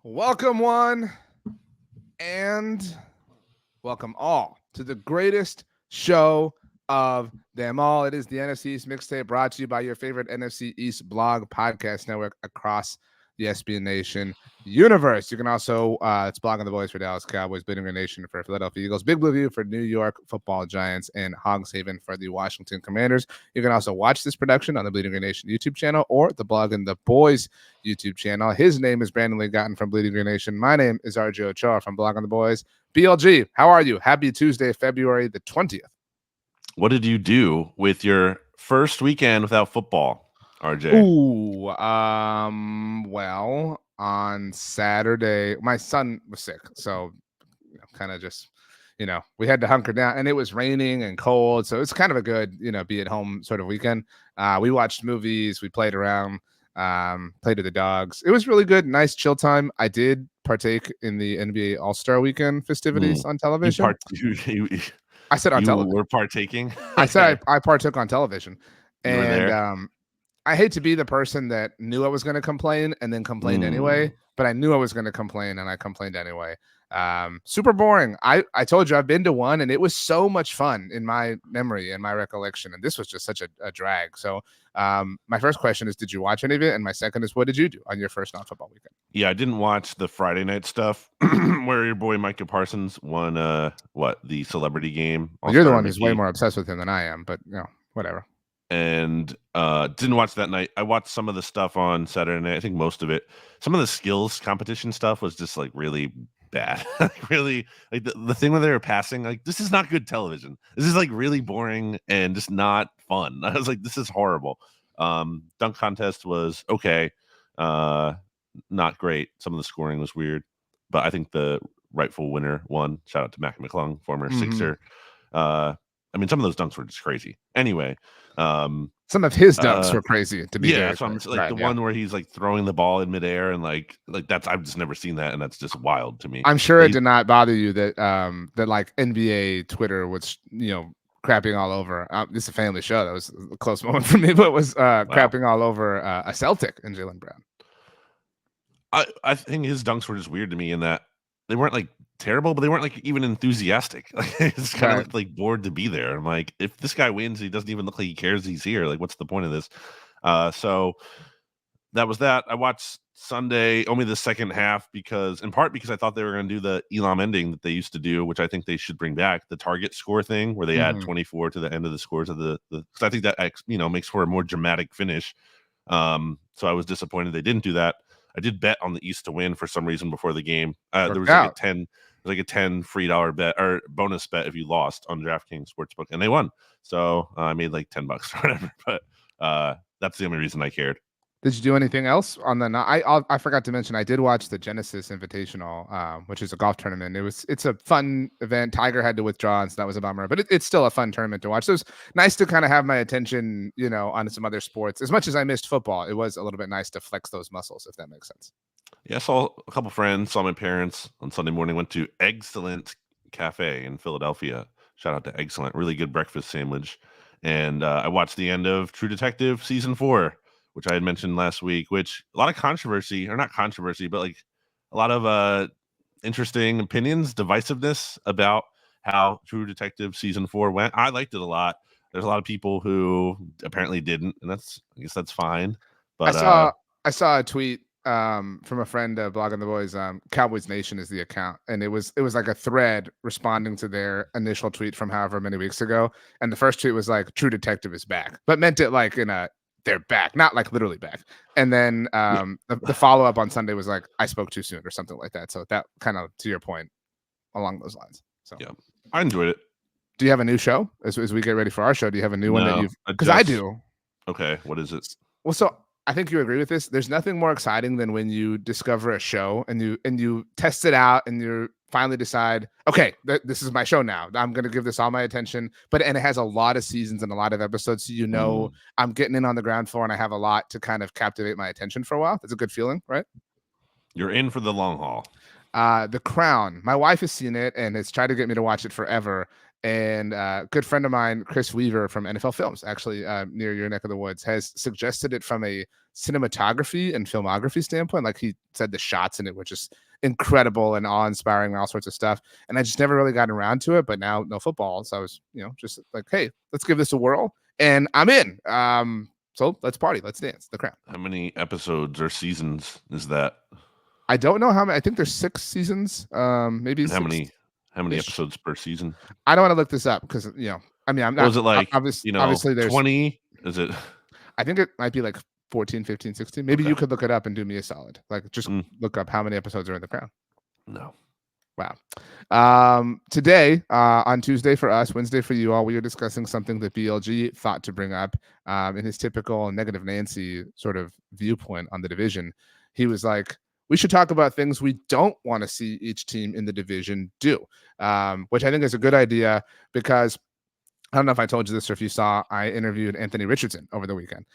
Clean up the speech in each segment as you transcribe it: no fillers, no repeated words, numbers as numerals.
Welcome, one, and welcome all to the greatest show of them all. It is the NFC East Mixtape, brought to you by your favorite NFC East blog podcast network across the SB Nation universe. You can also, it's Blogging the Boys for Dallas Cowboys, Bleeding Green Nation for Philadelphia Eagles, Big Blue View for New York Football Giants, and Hogs Haven for the Washington Commanders. You can also watch this production on the Bleeding Green Nation YouTube channel or the Blogging the Boys YouTube channel. His name is Brandon Gowton from Bleeding Green Nation. My name is RJ Ochoa from Blogging the Boys. BLG, how are you? Happy Tuesday, February the 20th. What did you do with your first weekend without football, RJ? Ooh, well, on Saturday, my son was sick, so kind of just, we had to hunker down, and it was raining and cold, so it's kind of a good, be at home sort of weekend. We watched movies, we played around, played with the dogs. It was really good, nice chill time. I did partake in the NBA All-Star Weekend festivities on television. I said on television. You were partaking? I said I partook on television. You were And there? I hate to be the person that knew I was going to complain and then complained anyway, but I knew I was going to complain and I complained anyway. Super boring. I told you I've been to one and it was so much fun in my memory and my recollection. And this was just such a drag. So my first question is, did you watch any of it? And my second is, what did you do on your first non-football weekend? Yeah, I didn't watch the Friday night stuff where your boy Micah Parsons won the celebrity game. Well, you're the one who's way more obsessed with him than I am, but whatever. And didn't watch that night. I watched some of the stuff on Saturday night. I think most of it. Some of the skills competition stuff was just like really bad. Really, like the thing where they were passing, like, this is not good television. This is like really boring and just not fun. I was like, this is horrible. Dunk contest was okay. Not great. Some of the scoring was weird, but I think the rightful winner won. Shout out to Mac McClung, former Sixer. I mean, some of those dunks were just crazy. Anyway, some of his dunks were crazy. To be so I'm like the one where he's like throwing the ball in midair and like that's, I've just never seen that, and that's just wild to me. I'm sure it did not bother you that that like NBA Twitter was crapping all over. This is a family show. That was a close moment for me, but was crapping all over a Celtic and Jaylen Brown. I think his dunks were just weird to me in that they weren't like terrible, but they weren't like even enthusiastic. Like, it's kind of looked like bored to be there. I'm like, if this guy wins, he doesn't even look like he cares he's here. Like, what's the point of this? So that was that. I watched Sunday only the second half in part because I thought they were going to do the Elam ending that they used to do, which I think they should bring back, the target score thing where they add 24 to the end of the scores of the because I think that makes for a more dramatic finish. So I was disappointed they didn't do that. I did bet on the East to win for some reason before the game. There was like a $10 free bet or bonus bet if you lost on DraftKings Sportsbook, and they won. So I made like $10 or whatever. But that's the only reason I cared. Did you do anything else on the? I forgot to mention I did watch the Genesis Invitational, which is a golf tournament. It's a fun event. Tiger had to withdraw, and so that was a bummer. But it's still a fun tournament to watch. So it's nice to kind of have my attention, on some other sports. As much as I missed football, it was a little bit nice to flex those muscles, if that makes sense. Yeah, I saw a couple friends. Saw my parents on Sunday morning. Went to Excellent Cafe in Philadelphia. Shout out to Excellent, really good breakfast sandwich. And I watched the end of True Detective season 4. Which I had mentioned last week, which a lot of controversy, or not controversy, but like a lot of interesting opinions, divisiveness about how True Detective season 4 went. I liked it a lot. There's a lot of people who apparently didn't, and I guess that's fine. But I saw a tweet from a friend blogging the boys. Cowboys Nation is the account, and it was like a thread responding to their initial tweet from however many weeks ago. And the first tweet was like, "True Detective is back," but meant it like in a they're back, not like literally back. And then the follow-up on Sunday was like, I spoke too soon or something like that. So that kind of, to your point, along those lines. So yeah, I enjoyed it. Do you have a new show as we get ready for our show? Do you have a new one that you've, because I do. Okay. What is it? Well, so I think you agree with this. There's nothing more exciting than when you discover a show and you test it out and you finally decide, okay, this is my show now. I'm going to give this all my attention. And it has a lot of seasons and a lot of episodes. So, I'm getting in on the ground floor and I have a lot to kind of captivate my attention for a while. That's a good feeling, right? You're in for the long haul. The Crown. My wife has seen it and has tried to get me to watch it forever. And a good friend of mine, Chris Weaver from NFL Films, actually near your neck of the woods, has suggested it from a cinematography and filmography standpoint. Like he said, the shots in it were just incredible and awe-inspiring and all sorts of stuff. And I just never really got around to it. But now no football, so I was, just like, hey, let's give this a whirl, and I'm in. So let's party, let's dance. The Crown. How many episodes or seasons is that? I don't know how many. I think there's 6 seasons. Maybe And how six. many episodes per season? I don't want to look this up because I mean, I'm not. Was it like obviously there's 20? Is it? I think it might be like 14, 15, 16. Maybe you could look it up and do me a solid. Like just look up how many episodes are in The Crown. No. Wow. Today, on Tuesday for us, Wednesday for you all, we are discussing something that BLG thought to bring up in his typical negative Nancy sort of viewpoint on the division. He was like, we should talk about things we don't want to see each team in the division do, which I think is a good idea because I don't know if I told you this or if you saw, I interviewed Anthony Richardson over the weekend.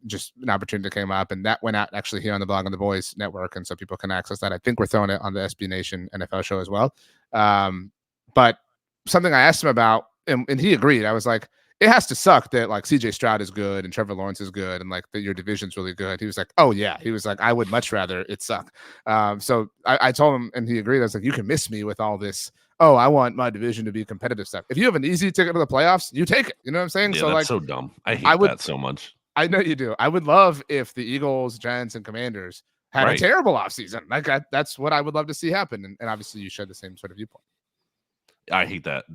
Just an opportunity came up, and that went out actually here on the Blog on the Boys network, and so people can access that. I think we're throwing it on the SB Nation NFL show as well. But something I asked him about, and he agreed. I was like, it has to suck that like CJ Stroud is good and Trevor Lawrence is good and like that your division's really good. He was like, oh yeah. He was like, I would much rather it suck. So I told him, and he agreed. I was like, you can miss me with all this. Oh, I want my division to be competitive stuff. If you have an easy ticket to the playoffs, you take it. You know what I'm saying? Yeah, so that's like, so dumb. I hate that so much. I know you do. I would love if the Eagles, Giants, and Commanders had a terrible offseason. Like that's what I would love to see happen. And obviously you share the same sort of viewpoint. I hate that.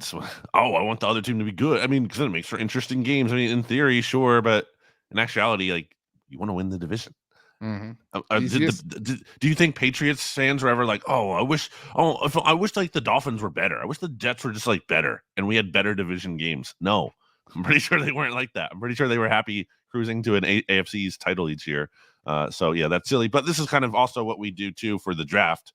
I want the other team to be good. I mean, because it makes for interesting games. I mean, in theory, sure, but in actuality, like you want to win the division. Mm-hmm. Do you think Patriots fans were ever like, I wish like the Dolphins were better. I wish the Jets were just like better and we had better division games. No, I'm pretty sure they weren't like that. I'm pretty sure they were happy cruising to an AFC East title each year. So yeah, that's silly. But this is kind of also what we do too for the draft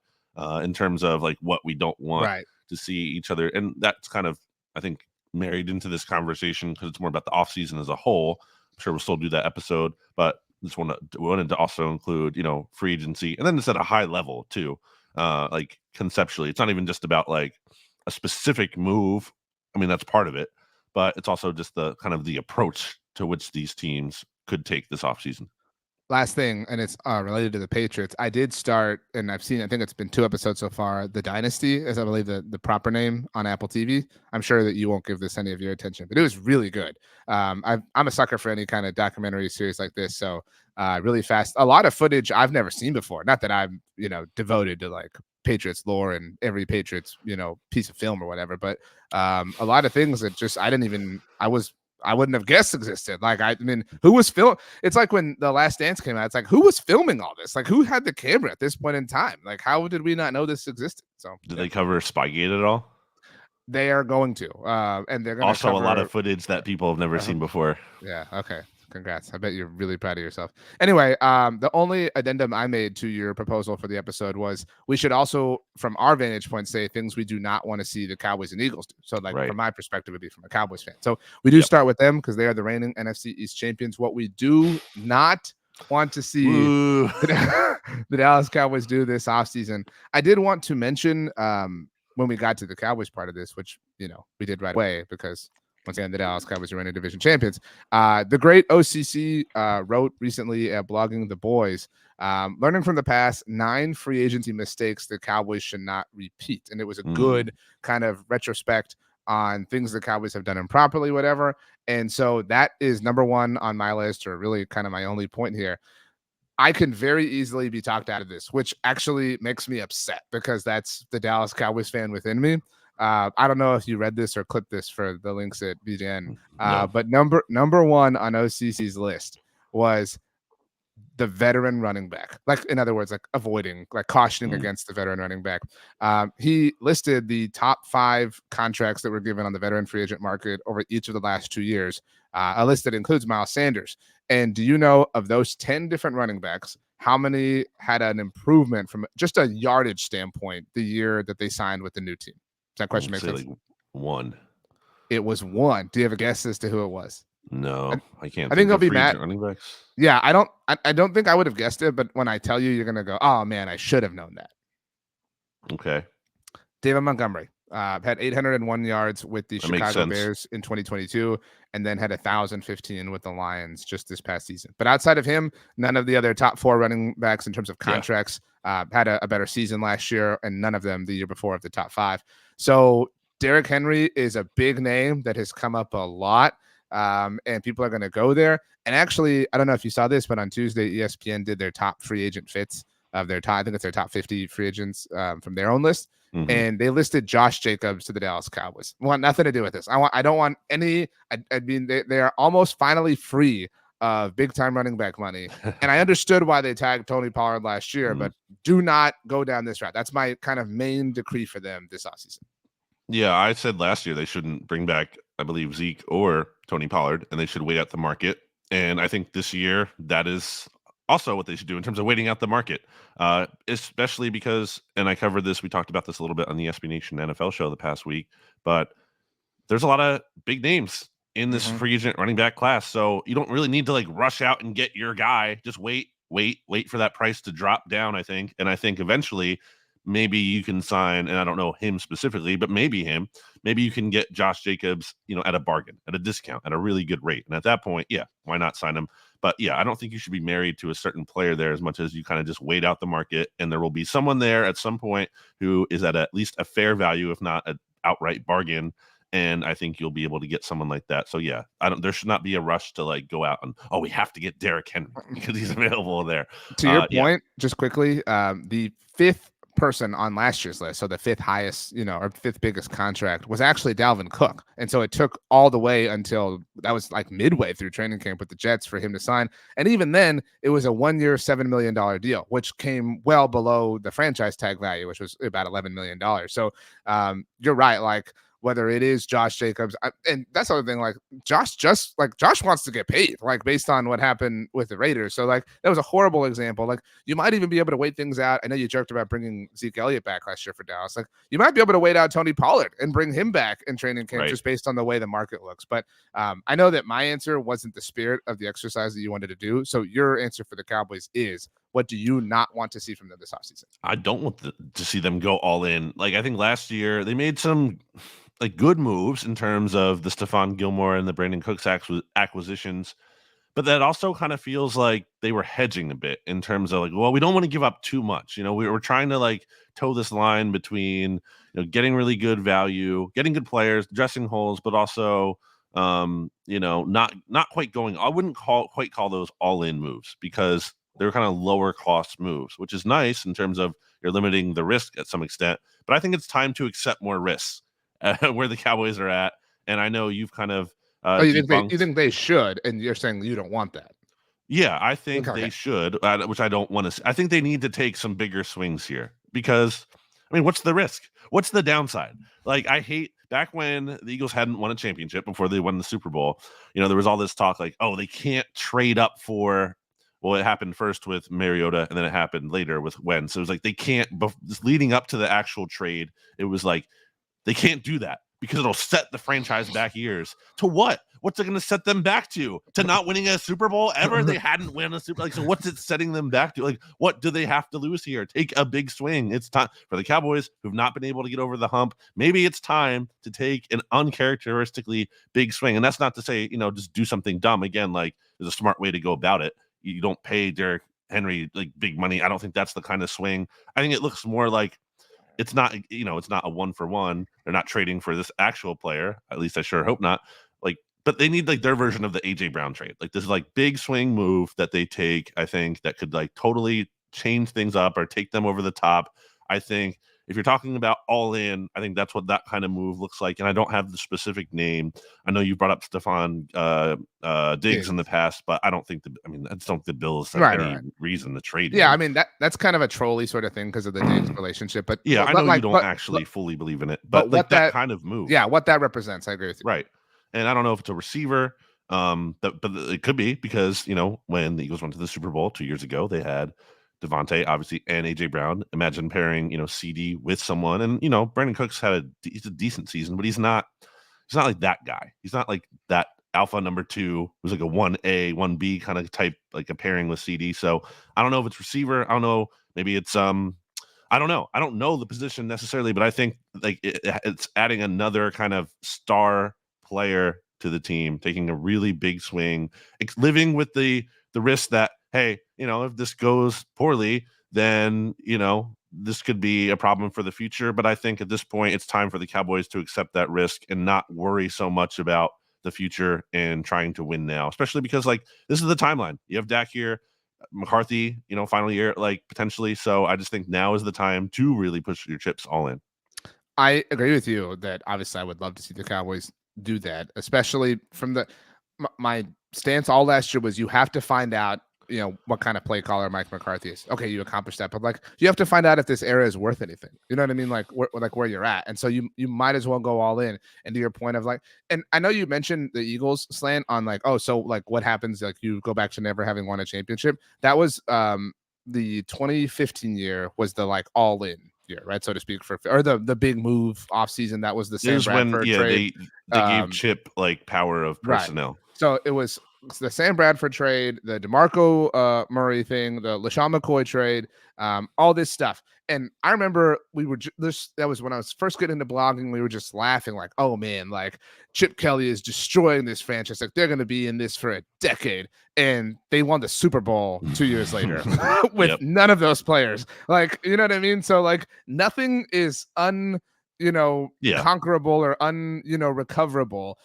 in terms of like what we don't want to see each other. And that's kind of, I think, married into this conversation because it's more about the offseason as a whole. I'm sure we'll still do that episode, but just wanted to also include, free agency, and then it's at a high level too. Like conceptually, it's not even just about like a specific move. I mean, that's part of it, but it's also just the kind of the approach to which these teams could take this offseason. Last thing, and it's related to the Patriots. I did start, and I think it's been 2 episodes so far. The Dynasty is, I believe, the proper name on Apple TV. I'm sure that you won't give this any of your attention, but it was really good. I'm a sucker for any kind of documentary series like this. So really fast, a lot of footage I've never seen before. Not that I'm, devoted to like Patriots lore and every Patriots, piece of film or whatever, but a lot of things that just I wouldn't have guessed existed. Like, I mean, who was film? It's like when The Last Dance came out. It's like, who was filming all this? Like, who had the camera at this point in time? Like, how did we not know this existed? So, did they cover Spygate at all? They are going to, and they're going to also cover a lot of footage that people have never seen before. Yeah. Okay. Congrats. I bet you're really proud of yourself. Anyway, the only addendum I made to your proposal for the episode was we should also, from our vantage point, say things we do not want to see the Cowboys and Eagles do. So, like, from my perspective, would be from a Cowboys fan. So we do start with them because they are the reigning NFC East champions. What we do not want to see the Dallas Cowboys do this offseason. I did want to mention when we got to the Cowboys part of this, which, we did right away because once again, the Dallas Cowboys are reigning division champions. The great OCC wrote recently at Blogging the Boys, learning from the past, 9 free agency mistakes the Cowboys should not repeat. And it was a good kind of retrospect on things the Cowboys have done improperly, whatever. And so that is number 1 on my list, or really kind of my only point here. I can very easily be talked out of this, which actually makes me upset because that's the Dallas Cowboys fan within me. I don't know if you read this or clipped this for the links at BGN, but number 1 on OCC's list was the veteran running back. Like, in other words, like avoiding, like cautioning against the veteran running back. He listed the top 5 contracts that were given on the veteran free agent market over each of the last 2 years. A list that includes Miles Sanders. And do you know, of those 10 different running backs, how many had an improvement from just a yardage standpoint the year that they signed with the new team? That question makes sense. Like 1. It was 1. Do you have a guess as to who it was? No, I can't. I think he'll be mad. Running backs. Yeah, I don't think I would have guessed it, but when I tell you, you're gonna go, "Oh man, I should have known that." Okay. David Montgomery. Had 801 yards with the That makes Chicago sense. Bears in 2022, and then had 1,015 with the Lions just this past season. But outside of him, none of the other top 4 running backs in terms of contracts had a better season last year, and none of them the year before of the top 5. So Derrick Henry is a big name that has come up a lot, and people are going to go there. And actually, I don't know if you saw this, but on Tuesday, ESPN did their top free agent fits of their top. I think it's their top 50 free agents from their own list. And they listed Josh Jacobs to the Dallas Cowboys. Want nothing to do with this. I don't want any. I mean, they are almost finally free of big time running back money. And I understood why they tagged Tony Pollard last year, but do not go down this route. That's my kind of main decree for them this offseason. Yeah, I said last year they shouldn't bring back, I believe, Zeke or Tony Pollard, and they should wait out the market. And I think this year that is also what they should do in terms of waiting out the market, especially because, and I covered this, we talked about this a little bit on the SB Nation NFL show the past week, but there's a lot of big names in this free agent running back class. So you don't really need to like rush out and get your guy. Just wait for that price to drop down, I think. And I think eventually maybe you can sign, and I don't know him specifically, but maybe you can get Josh Jacobs, at a bargain, at a discount, at a really good rate. And at that point, yeah, why not sign him? But yeah, I don't think you should be married to a certain player there as much as you kind of just wait out the market. And there will be someone there at some point who is at least a fair value, if not an outright bargain. And I think you'll be able to get someone like that. So yeah, there should not be a rush to like go out and, we have to get Derrick Henry because he's available there. To your point, just quickly, the 5th person on last year's list, so the 5th highest, or 5th biggest contract was actually Dalvin Cook. And so it took all the way until that was like midway through training camp with the Jets for him to sign. And even then it was a 1-year, $7 million deal, which came well below the franchise tag value, which was about $11 million. So you're right. Like, whether it is Josh Jacobs, and that's the other thing, like Josh wants to get paid, like based on what happened with the Raiders. So like that was a horrible example. Like you might even be able to wait things out. I know you joked about bringing Zeke Elliott back last year for Dallas. Like you might be able to wait out Tony Pollard and bring him back in training camp just based on the way the market looks. But I know that my answer wasn't the spirit of the exercise that you wanted to do. So your answer for the Cowboys is, what do you not want to see from them this offseason? I don't want to see them go all in. Like I think last year they made some like good moves in terms of the Stephon Gilmore and the Brandon Cooks acquisitions, but that also kind of feels like they were hedging a bit in terms of like, well, we don't want to give up too much. We were trying to like toe this line between getting really good value, getting good players, dressing holes, but also not quite going. I wouldn't quite call those all in moves because they're kind of lower cost moves, which is nice in terms of you're limiting the risk at some extent. But I think it's time to accept more risks. Where the Cowboys are at, and I know you've kind of you think they should, and you're saying you don't want that. Yeah, I think they should, which I don't want to see. I think they need to take some bigger swings here because, I mean, what's the risk? What's the downside? Like, I hate back when the Eagles hadn't won a championship before they won the Super Bowl. There was all this talk like, oh, they can't trade up for. Well, it happened first with Mariota, and then it happened later with Wentz. So it was like they can't. Leading up to the actual trade, it was like. They can't do that because it'll set the franchise back years. To what? What's it going to set them back to? To not winning a Super Bowl ever? They hadn't won a Super Bowl. So what's it setting them back to? Like, what do they have to lose here? Take a big swing. It's time for the Cowboys who've not been able to get over the hump. Maybe it's time to take an uncharacteristically big swing. And that's not to say, just do something dumb. Again, like there's a smart way to go about it. You don't pay Derrick Henry like big money. I don't think that's the kind of swing. I think it looks more like it's not, it's not a 1-for-1. They're not trading for this actual player. At least I sure hope not. Like, but they need like their version of the AJ Brown trade. Like this like big swing move that they take, I think that could like totally change things up or take them over the top. I think if you're talking about all in, I think that's what that kind of move looks like. And I don't have the specific name. I know you brought up Stephon Diggs in the past, but I don't think I just don't think the Bills have any reason to trade him. Yeah, I mean that's kind of a trolley sort of thing because of the Diggs relationship. But yeah, I know you don't actually fully believe in it, but like that kind of move. Yeah, what that represents, I agree with you. Right. And I don't know if it's a receiver, but it could be because when the Eagles went to the Super Bowl 2 years ago, they had Devontae, obviously, and AJ Brown. Imagine pairing, CD with someone, and Brandon Cooks had he's a decent season, but he's not like that guy. He's not like that alpha number 2 who's like a 1A, 1B kind of type, like a pairing with CD. So I don't know if it's receiver. I don't know. Maybe it's I don't know. I don't know the position necessarily, but I think like it's adding another kind of star player to the team, taking a really big swing, living with the risk that, hey, if this goes poorly, then this could be a problem for the future. But I think at this point, it's time for the Cowboys to accept that risk and not worry so much about the future and trying to win now, especially because like this is the timeline. You have Dak here, McCarthy, final year, like potentially. So I just think now is the time to really push your chips all in. I agree with you that obviously I would love to see the Cowboys do that, especially from my stance all last year was you have to find out, what kind of play caller Mike McCarthy is. Okay, you accomplished that, but like you have to find out if this era is worth anything. You know what I mean? Like where you're at, and so you might as well go all in. And to your point of like, and I know you mentioned the Eagles slant on like, oh, so like what happens like you go back to never having won a championship? That was the 2015 year was the like all in year, right, so to speak, or the big move off season. That was the Sam Bradford trade. They gave Chip like power of personnel. Right. So it was the Sam Bradford trade, the DeMarco Murray thing, the LaShawn McCoy trade, all this stuff. And I remember we were that was when I was first getting into blogging. We were just laughing like, oh man, like Chip Kelly is destroying this franchise. Like they're going to be in this for a decade. And they won the Super Bowl 2 years later with none of those players. Like, you know what I mean? So like nothing is conquerable or recoverable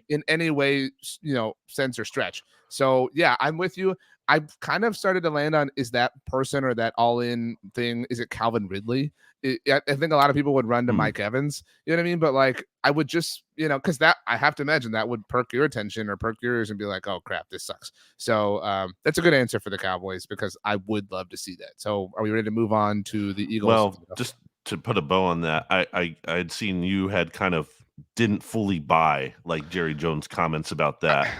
in any way, sense or stretch. So yeah, I'm with you. I've kind of started to land on, is that person or that all-in thing, is it Calvin Ridley? I think a lot of people would run to Mike Evans, you know what I mean? But like, I would just, because that, I have to imagine that would perk your attention or perk yours and be like, oh crap, this sucks. So that's a good answer for the Cowboys because I would love to see that. So are we ready to move on to the Eagles? Well, just to put a bow on that, I'd seen you had kind of didn't fully buy like Jerry Jones' comments about that.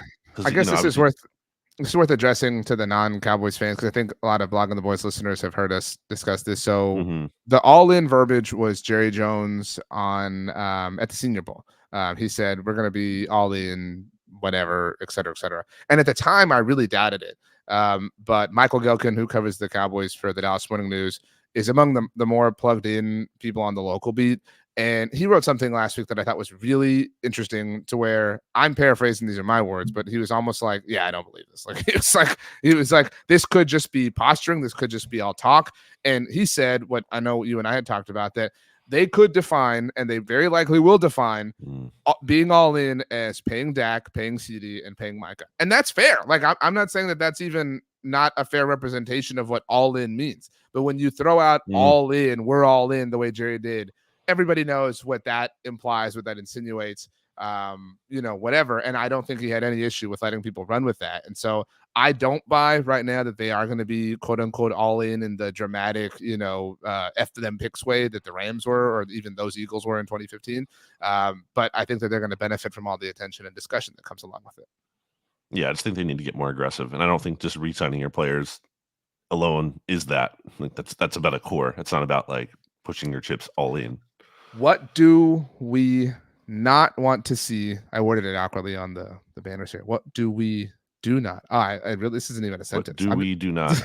I guess this is worth addressing to the non-Cowboys fans because I think a lot of Blogging the Boys listeners have heard us discuss this. So the all-in verbiage was Jerry Jones on at the Senior Bowl. He said, we're going to be all in, whatever, et cetera, et cetera. And at the time, I really doubted it. But Michael Gelkin, who covers the Cowboys for the Dallas Morning News, is among the more plugged in people on the local beat. And he wrote something last week that I thought was really interesting, to where I'm paraphrasing, these are my words, but he was almost like, yeah, I don't believe this. Like he was like, this could just be posturing. This could just be all talk. And he said what I know you and I had talked about, that they could define, and they very likely will define being all in as paying Dak, paying CD, and paying Micah. And that's fair. Like, I'm not saying that that's even not a fair representation of what all in means. But when you throw out all in, we're all in the way Jerry did, everybody knows what that implies, what that insinuates, whatever. And I don't think he had any issue with letting people run with that. And so I don't buy right now that they are going to be quote unquote all in the dramatic, F them picks way that the Rams were, or even those Eagles were in 2015. But I think that they're going to benefit from all the attention and discussion that comes along with it. Yeah, I just think they need to get more aggressive. And I don't think just re-signing your players alone is that. Like that's about a core. It's not about like pushing your chips all in. What do we not want to see? I worded it awkwardly on the banners here. What do we do not? I really, this isn't even a sentence. What do we do not?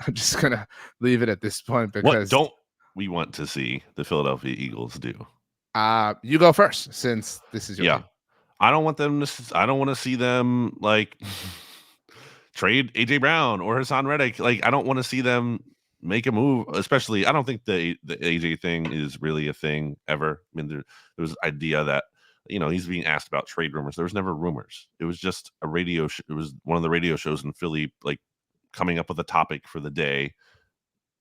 I'm just gonna leave it at this point because what don't we want to see the Philadelphia Eagles do? You go first, since this is your team. I don't want them to. I don't want to see them like trade AJ Brown or Hassan Reddick. Like, I don't want to see them make a move, especially I don't think the AJ thing is really a thing ever. I mean, there was idea that he's being asked about trade rumors. There was never rumors. It was just a radio it was one of the radio shows in Philly, like coming up with a topic for the day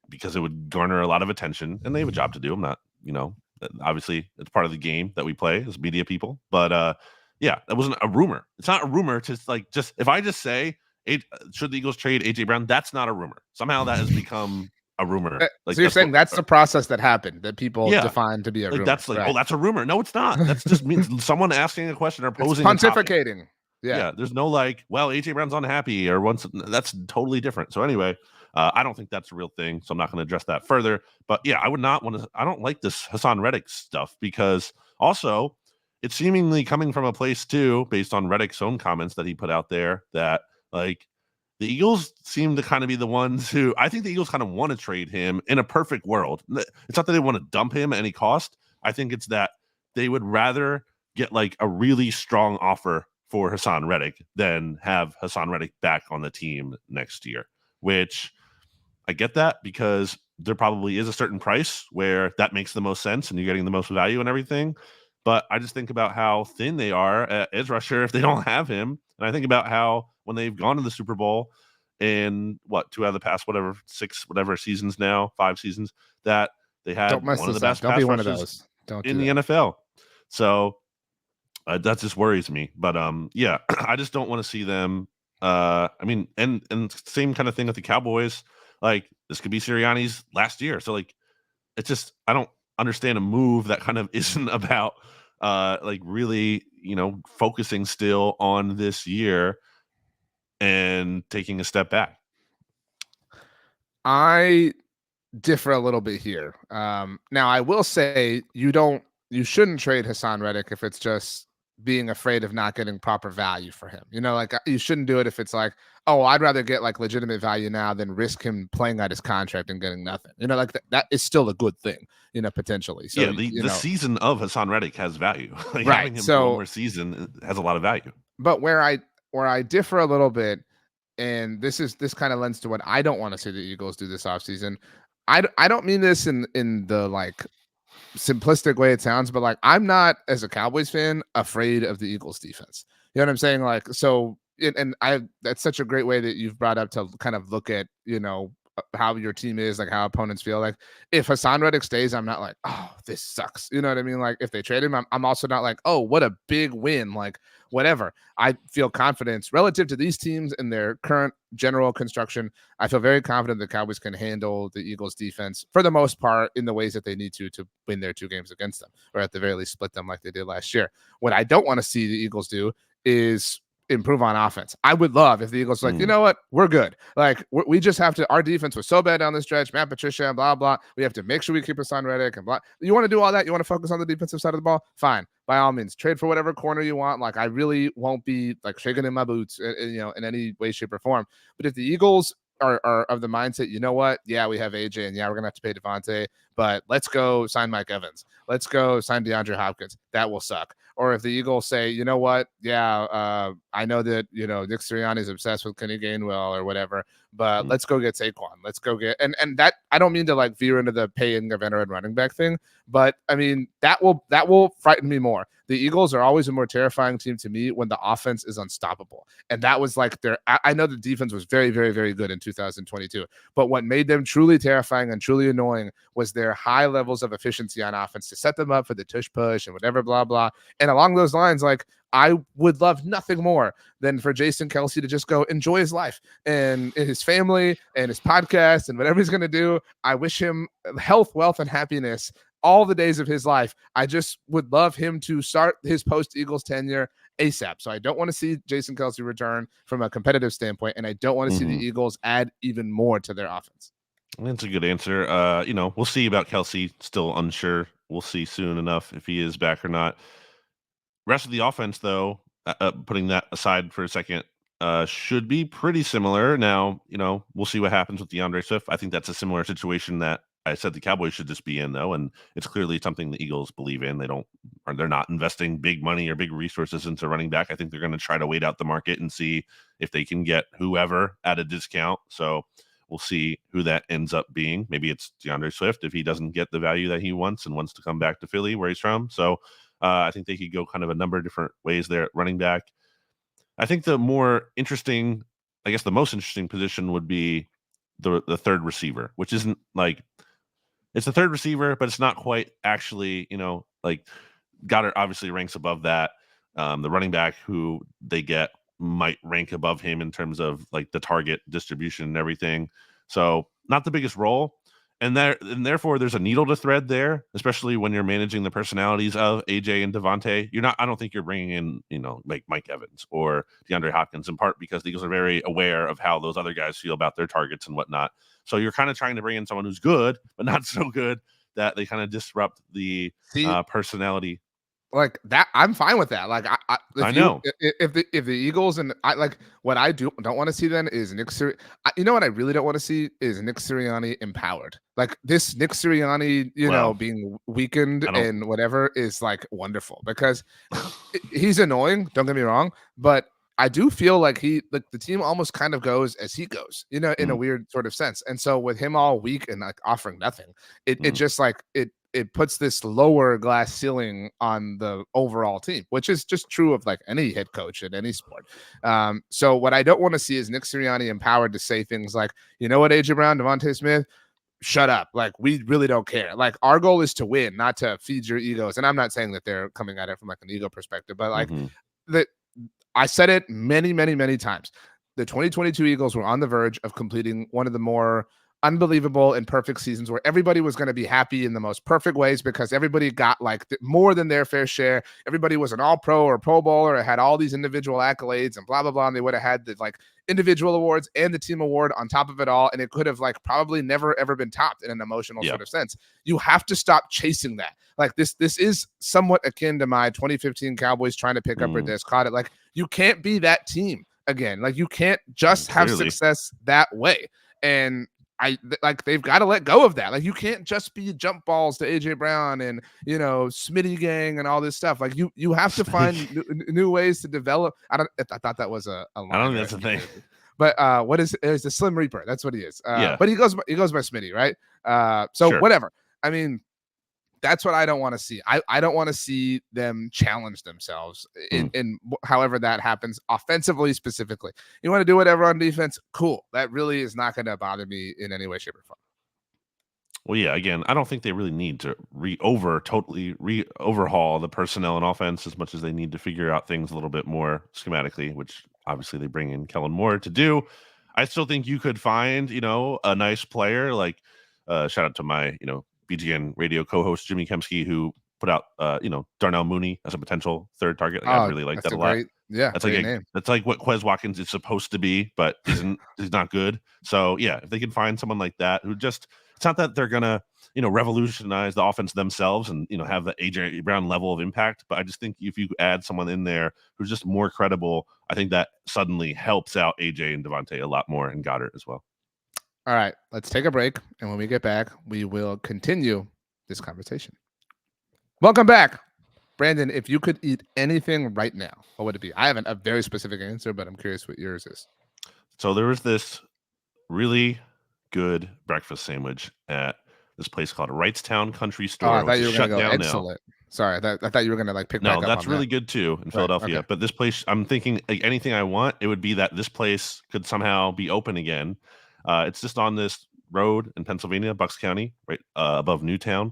because it would garner a lot of attention, and they have a job to do. I'm not, obviously it's part of the game that we play as media people, but yeah, that wasn't a rumor. It's not a rumor to like, just if I just say, should the Eagles trade AJ Brown? That's not a rumor. Somehow that has become a rumor. Like, so you're saying that's the process that happened that people define to be a rumor. That's like, right. Oh, that's a rumor. No, it's not. That's just means someone asking a question or posing. It's pontificating. Yeah. There's no like, well, AJ Brown's unhappy or once. That's totally different. So anyway, I don't think that's a real thing. So I'm not going to address that further. But yeah, I would not want to. I don't like this Hassan Reddick stuff because also it's seemingly coming from a place too, based on Reddick's own comments that he put out there, that like The Eagles seem to kind of be the ones who I think the Eagles kind of want to trade him in a perfect world. It's not that they want to dump him at any cost. I think it's that they would rather get like a really strong offer for Hassan Reddick than have Hassan Reddick back on the team next year, which I get that because there probably is a certain price where that makes the most sense and you're getting the most value and everything. But I just think about how thin they are at edge rusher if they don't have him. And I think about how when they've gone to the Super Bowl in two out of the past, seasons now, 5 seasons, that they Don't had mess one of the this up. best Don't be pass one of rushes those. Don't in do the that. NFL. So that just worries me. But yeah, I just don't want to see them. I mean, and same kind of thing with the Cowboys. Like this could be Sirianni's last year. So like, it's just I don't understand a move that kind of isn't about like really focusing still on this year and taking a step back. I differ a little bit here. Now I will say you shouldn't trade Hassan Reddick if it's just being afraid of not getting proper value for him. Like you shouldn't do it if it's like, oh, I'd rather get like legitimate value now than risk him playing out his contract and getting nothing. Like that is still a good thing, potentially. So yeah, the season of Hassan Reddick has value. Like right. having him for one more season has a lot of value. But where I differ a little bit, and this kind of lends to what I don't want to see the Eagles do this offseason. I don't mean this in the like simplistic way it sounds, but like I'm not, as a Cowboys fan, afraid of the Eagles defense. You know what I'm saying? Like, so and that's such a great way that you've brought up to kind of look at how your team is, like how opponents feel. Like if Hassan Reddick stays, I'm not like, oh, this sucks. You know what I mean? Like if they trade him, I'm also not like, oh, what a big win. Like whatever. I feel confidence relative to these teams and their current general construction. I feel very confident the Cowboys can handle the Eagles defense for the most part in the ways that they need to win their 2 games against them, or at the very least split them like they did last year. What I don't want to see the Eagles do is improve on offense. I would love if the Eagles were like, you know what, we're good. Like we just have to. Our defense was so bad down the stretch. Matt Patricia and blah blah. We have to make sure we keep Hassan Reddick and blah. You want to do all that? You want to focus on the defensive side of the ball? Fine, by all means, trade for whatever corner you want. Like I really won't be like shaking in my boots, in any way, shape, or form. But if the Eagles are of the mindset, you know what? Yeah, we have AJ, and yeah, we're gonna have to pay Devontae, but let's go sign Mike Evans. Let's go sign DeAndre Hopkins. That will suck. Or if the Eagles say, you know what? Yeah, I know that Nick Sirianni is obsessed with Kenny Gainwell or whatever, but let's go get Saquon. Let's go get and that I don't mean to like veer into the paying a veteran running back thing, but I mean that will frighten me more. The Eagles are always a more terrifying team to me when the offense is unstoppable. And that was like I know the defense was very, very, very good in 2022. But what made them truly terrifying and truly annoying was their high levels of efficiency on offense to set them up for the tush push and whatever, blah, blah. And along those lines, like I would love nothing more than for Jason Kelce to just go enjoy his life and his family and his podcast and whatever he's going to do. I wish him health, wealth, and happiness all the days of his life. I just would love him to start his post-Eagles tenure ASAP. So I don't want to see Jason Kelce return from a competitive standpoint, and I don't want to see the Eagles add even more to their offense. That's a good answer. We'll see about Kelce. Still unsure. We'll see soon enough if he is back or not. Rest of the offense, though, putting that aside for a second, should be pretty similar. Now, we'll see what happens with DeAndre Swift. I think that's a similar situation that I said the Cowboys should just be in, though, and it's clearly something the Eagles believe in. They're not investing big money or big resources into running back. I think they're going to try to wait out the market and see if they can get whoever at a discount. So we'll see who that ends up being. Maybe it's DeAndre Swift if he doesn't get the value that he wants and wants to come back to Philly, where he's from. So I think they could go kind of a number of different ways there at running back. I think the most interesting position would be the third receiver, which isn't like it's the third receiver, but it's not quite actually, like Goddard obviously ranks above that. The running back who they get might rank above him in terms of like the target distribution and everything. So not the biggest role. And therefore there's a needle to thread there, especially when you're managing the personalities of AJ and Devontae. I don't think you're bringing in, like Mike Evans or DeAndre Hopkins, in part because the Eagles are very aware of how those other guys feel about their targets and whatnot. So you're kind of trying to bring in someone who's good, but not so good that they kind of disrupt the personality. like that, I'm fine with that. Like, I know. if the Eagles and I like what I don't want to see then is Nick Sirianni. You know what I really don't want to see is Nick Sirianni empowered. Like this Nick Sirianni, Well, being weakened I don't. and whatever is like wonderful because he's annoying. Don't get me wrong, but I do feel like like the team almost kind of goes as he goes, in a Mm, weird sort of sense. And so with him all weak and like offering nothing, it mm, just like it puts this lower glass ceiling on the overall team, which is just true of like any head coach in any sport. So what I don't want to see is Nick Sirianni empowered to say things like, you know what, AJ Brown, Devontae Smith, shut up. Like, we really don't care. Like, our goal is to win, not to feed your egos. And I'm not saying that they're coming at it from like an ego perspective, but like mm-hmm. that I said it many, many, many times. The 2022 Eagles were on the verge of completing one of the more unbelievable and perfect seasons where everybody was going to be happy in the most perfect ways because everybody got like more than their fair share. Everybody was an all pro or pro bowler, or had all these individual accolades and blah, blah, blah. And they would have had the like individual awards and the team award on top of it all. And it could have like probably never, ever been topped in an emotional Yeah. sort of sense. You have to stop chasing that. Like this is somewhat akin to my 2015 Cowboys trying to pick up or discard it. Like, you can't be that team again. Like, you can't just have success that way. And like they've got to let go of that. Like, you can't just be jump balls to AJ Brown and Smitty gang and all this stuff. Like, you have to find new ways to develop. I thought that was a line. I don't think that's a thing. But what is the Slim Reaper? That's what he is. Yeah. But he goes by Smitty, right? So Sure. whatever. I mean, that's what I don't want to see. I don't want to see them challenge themselves in however that happens, offensively specifically. You want to do whatever on defense? Cool. That really is not going to bother me in any way, shape, or form. Well, yeah, again, I don't think they really need to totally overhaul the personnel and offense as much as they need to figure out things a little bit more schematically, which obviously they bring in Kellen Moore to do. I still think you could find, a nice player like shout out to my, BGN radio co-host Jimmy Kemsky, who put out Darnell Mooney as a potential third target. Like, I really like that a lot. That's like name. That's like what Quez Watkins is supposed to be, but he's not good. So yeah, if they can find someone like that who just, it's not that they're gonna revolutionize the offense themselves and have the AJ Brown level of impact, but I just think if you add someone in there who's just more credible, I think that suddenly helps out AJ and Devontae a lot more, and Goddard as well. All right, let's take a break, and when we get back, we will continue this conversation. Welcome back. Brandon, if you could eat anything right now, what would it be? I have a very specific answer, but I'm curious what yours is. So there was this really good breakfast sandwich at this place called Wrightstown Country Store. I thought you were shut going to go down excellent. Sorry, I thought you were going to like pick back up on that. No, that's really good too in Philadelphia. Okay. But this place, I'm thinking like anything I want, it would be that this place could somehow be open again. It's just on this road in Pennsylvania, Bucks County, right above Newtown.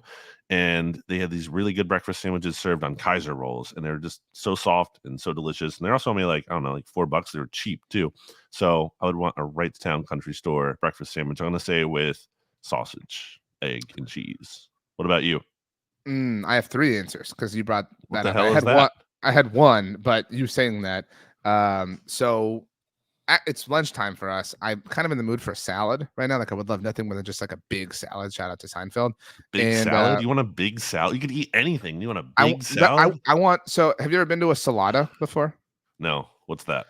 And they had these really good breakfast sandwiches served on Kaiser rolls, and they're just so soft and so delicious. And they're also only like, I don't know, like $4. They were cheap too. So I would want a Wrightstown Country Store breakfast sandwich. I'm going to say with sausage, egg, and cheese. What about you? I have three answers because you brought that up. I had one, but you saying that. So it's lunchtime for us. I'm kind of in the mood for a salad right now. Like, I would love nothing more than just like a big salad. Shout out to Seinfeld. Salad? You want a big salad? You could eat anything. You want a big salad? I want. So, have you ever been to a Salada before? No. What's that?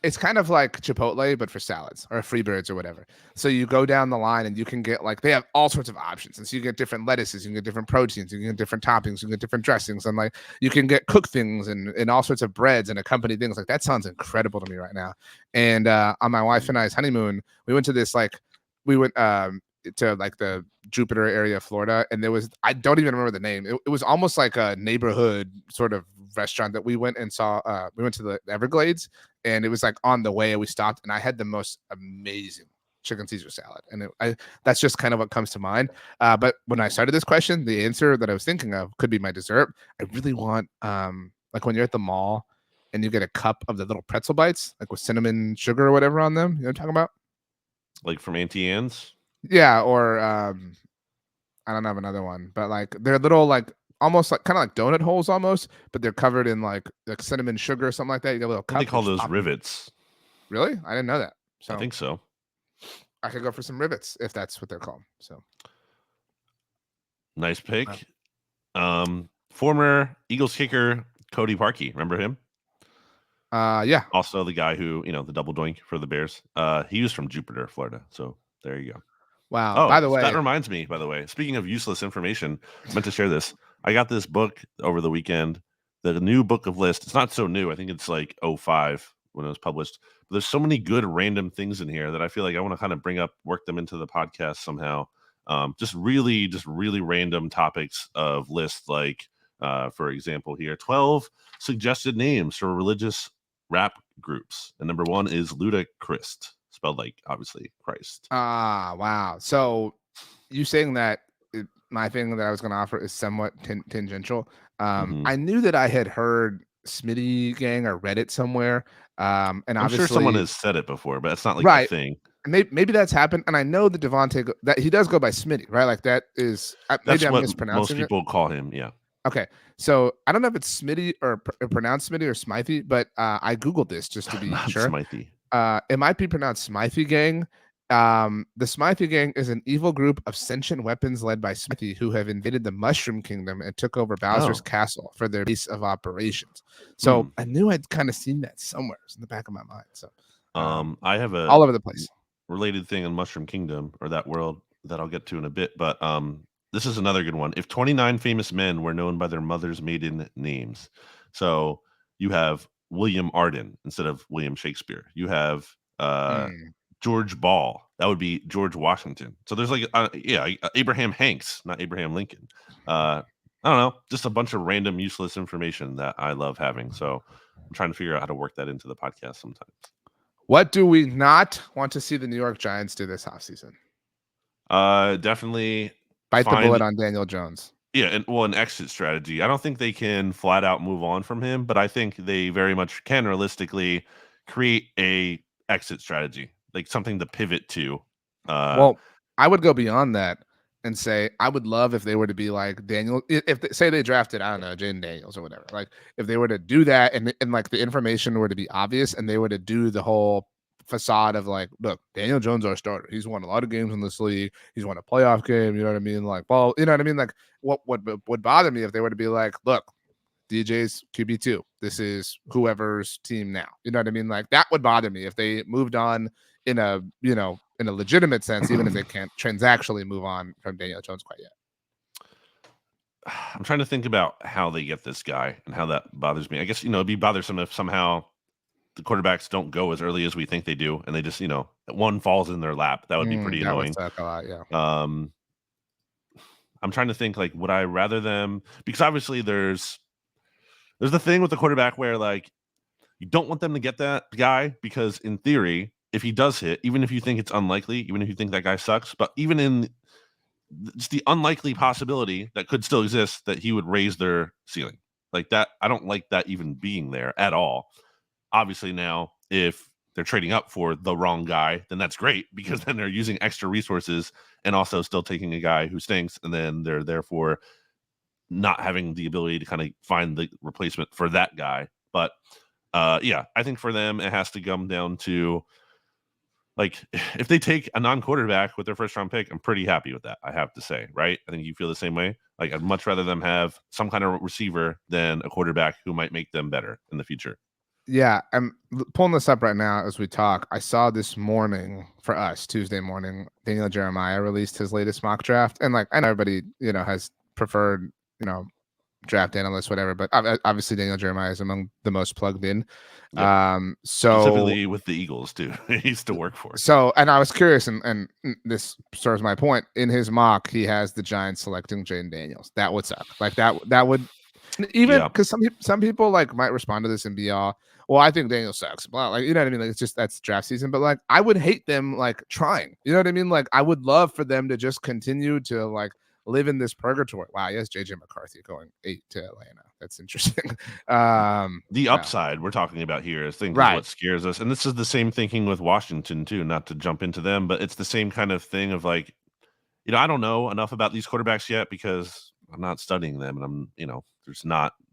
It's kind of like Chipotle, but for salads or Freebirds or whatever. So you go down the line and you can get like, they have all sorts of options. And so you get different lettuces, you can get different proteins, you can get different toppings, you can get different dressings. And like, you can get cooked things and all sorts of breads and accompany things. Like, that sounds incredible to me right now. And on my wife and I's honeymoon, we went to this, like, we went to like the Jupiter area of Florida. And there was, I don't even remember the name. It was almost like a neighborhood sort of restaurant that we went and saw. We went to the Everglades, and it was like on the way, we stopped, and I had the most amazing chicken Caesar salad. And that's just kind of what comes to mind. But when I started this question, the answer that I was thinking of could be my dessert. I really want, like when you're at the mall and you get a cup of the little pretzel bites, like with cinnamon sugar or whatever on them. You know what I'm talking about? Like from Auntie Anne's? Yeah. Or I don't have another one, but like they're little, like almost like kind of like donut holes almost, but they're covered in like cinnamon sugar or something like that. You get a little cup. They call those rivets. Really? I didn't know that. So I think so. I could go for some rivets if that's what they're called. So nice pick. Former Eagles kicker Cody Parkey, remember him? Yeah. Also the guy who, the double doink for the Bears. He was from Jupiter, Florida. So there you go. Wow. By Oh, the so that way, reminds me, by the way, speaking of useless information, I meant to share this. I got this book over the weekend, the new book of lists. It's not so new. I think it's like '05 when it was published. But there's so many good random things in here that I feel like I want to kind of work them into the podcast somehow. Just really random topics of lists, like, for example, here 12 suggested names for religious rap groups. And number 1 is Ludacris, spelled like, obviously, Christ. wow. So you saying that my thing that I was going to offer is somewhat tangential. I knew that I had heard Smitty Gang or read it somewhere. And I'm sure someone obviously, has said it before, but it's not like a right. thing. Maybe that's happened. And I know that Devontae, that he does go by Smitty, right? Like that is, maybe That's I'm what most mispronouncing it. people call him. Yeah. Okay. So I don't know if it's Smitty or pronounced Smitty or Smythe, but I Googled this just to be Not sure. Smythe. It might be pronounced Smythe Gang. The Smythe Gang is an evil group of sentient weapons led by Smythe who have invaded the Mushroom Kingdom and took over Bowser's castle for their base of operations. So I knew I'd kind of seen that somewhere. It's in the back of my mind. So I have a all over the place. related thing in Mushroom Kingdom, or that world, that I'll get to in a bit. But this is another good one. If 29 famous men were known by their mother's maiden names. So you have William Arden instead of William Shakespeare. You have George Ball. That would be George Washington. So there's like, Abraham Hanks, not Abraham Lincoln. I don't know, just a bunch of random useless information that I love having. So I'm trying to figure out how to work that into the podcast sometimes. What do we not want to see the New York Giants do this offseason? Definitely bite the bullet on Daniel Jones. Yeah, an exit strategy. I don't think they can flat out move on from him, but I think they very much can realistically create a exit strategy, like something to pivot to. Well, I would go beyond that and say I would love if they were to be like Daniel. If say they drafted, I don't know, Jaden Daniels or whatever. Like if they were to do that and like the information were to be obvious and they were to do the whole facade of like, look, Daniel Jones our starter. He's won a lot of games in this league. He's won a playoff game. You know what I mean? Like, well, you know what I mean? Like, what would bother me if they were to be like, look, DJ's QB2. This is whoever's team now. You know what I mean? Like that would bother me if they moved on in a legitimate sense, even if they can't transactionally move on from Daniel Jones quite yet. I'm trying to think about how they get this guy and how that bothers me. I guess, it'd be bothersome if somehow the quarterbacks don't go as early as we think they do, and they just, one falls in their lap. That would be pretty annoying. That would suck a lot, yeah. I'm trying to think, like, would I rather them, because obviously there's the thing with the quarterback where, like, you don't want them to get that guy because in theory, if he does hit, even if you think it's unlikely, even if you think that guy sucks, but even in just the unlikely possibility that could still exist that he would raise their ceiling. Like that, I don't like that even being there at all. Obviously now, if they're trading up for the wrong guy, then that's great because then they're using extra resources and also still taking a guy who stinks, and then they're therefore not having the ability to kind of find the replacement for that guy. But I think for them, it has to come down to, like, if they take a non-quarterback with their first-round pick, I'm pretty happy with that, I have to say, right? I think you feel the same way. Like, I'd much rather them have some kind of receiver than a quarterback who might make them better in the future. Yeah, I'm pulling this up right now as we talk. I saw this morning for us, Tuesday morning, Daniel Jeremiah released his latest mock draft. And like, I know everybody, has preferred, draft analysts, whatever, but obviously Daniel Jeremiah is among the most plugged in. Yep. So specifically with the Eagles too. He used to work for. So, and I was curious, and this serves my point. In his mock, he has the Giants selecting Jaden Daniels. That would suck. Like that would even because some people like might respond to this and be all, well, I think Daniel sucks. Well, like, you know what I mean? Like, it's just that's draft season. But like, I would hate them like trying. You know what I mean? Like, I would love for them to just continue to like live in this purgatory. Wow, yes, JJ McCarthy going 8 to Atlanta. That's interesting. The upside we're talking about here is what scares us. And this is the same thinking with Washington too, not to jump into them, but it's the same kind of thing of like, I don't know enough about these quarterbacks yet because I'm not studying them, and I'm,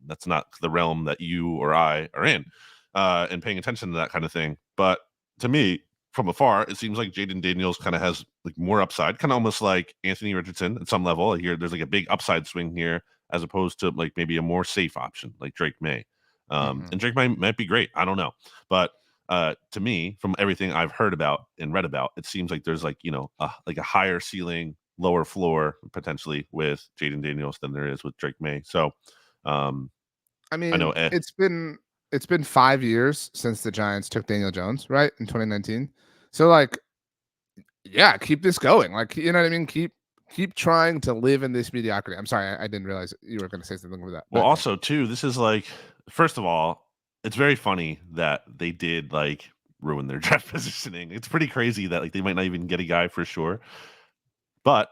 that's not the realm that you or I are in, and paying attention to that kind of thing. But to me, from afar, it seems like Jaden Daniels kind of has like more upside, kind of almost like Anthony Richardson at some level. Here, there's like a big upside swing here as opposed to like maybe a more safe option like Drake May. Mhm. And Drake might be great. I don't know, but to me, from everything I've heard about and read about, it seems like there's like like a higher ceiling, lower floor potentially with Jaden Daniels than there is with Drake May. So um, I I know. mean, it's been 5 years since the Giants took Daniel Jones, right? In 2019. So like, yeah, keep this going. Like, you know what I mean? Keep trying to live in this mediocrity. I'm sorry, I didn't realize you were going to say something with that. Well, But also too, this is like, first of all, it's very funny that they did like ruin their draft positioning. It's pretty crazy that like they might not even get a guy for sure. But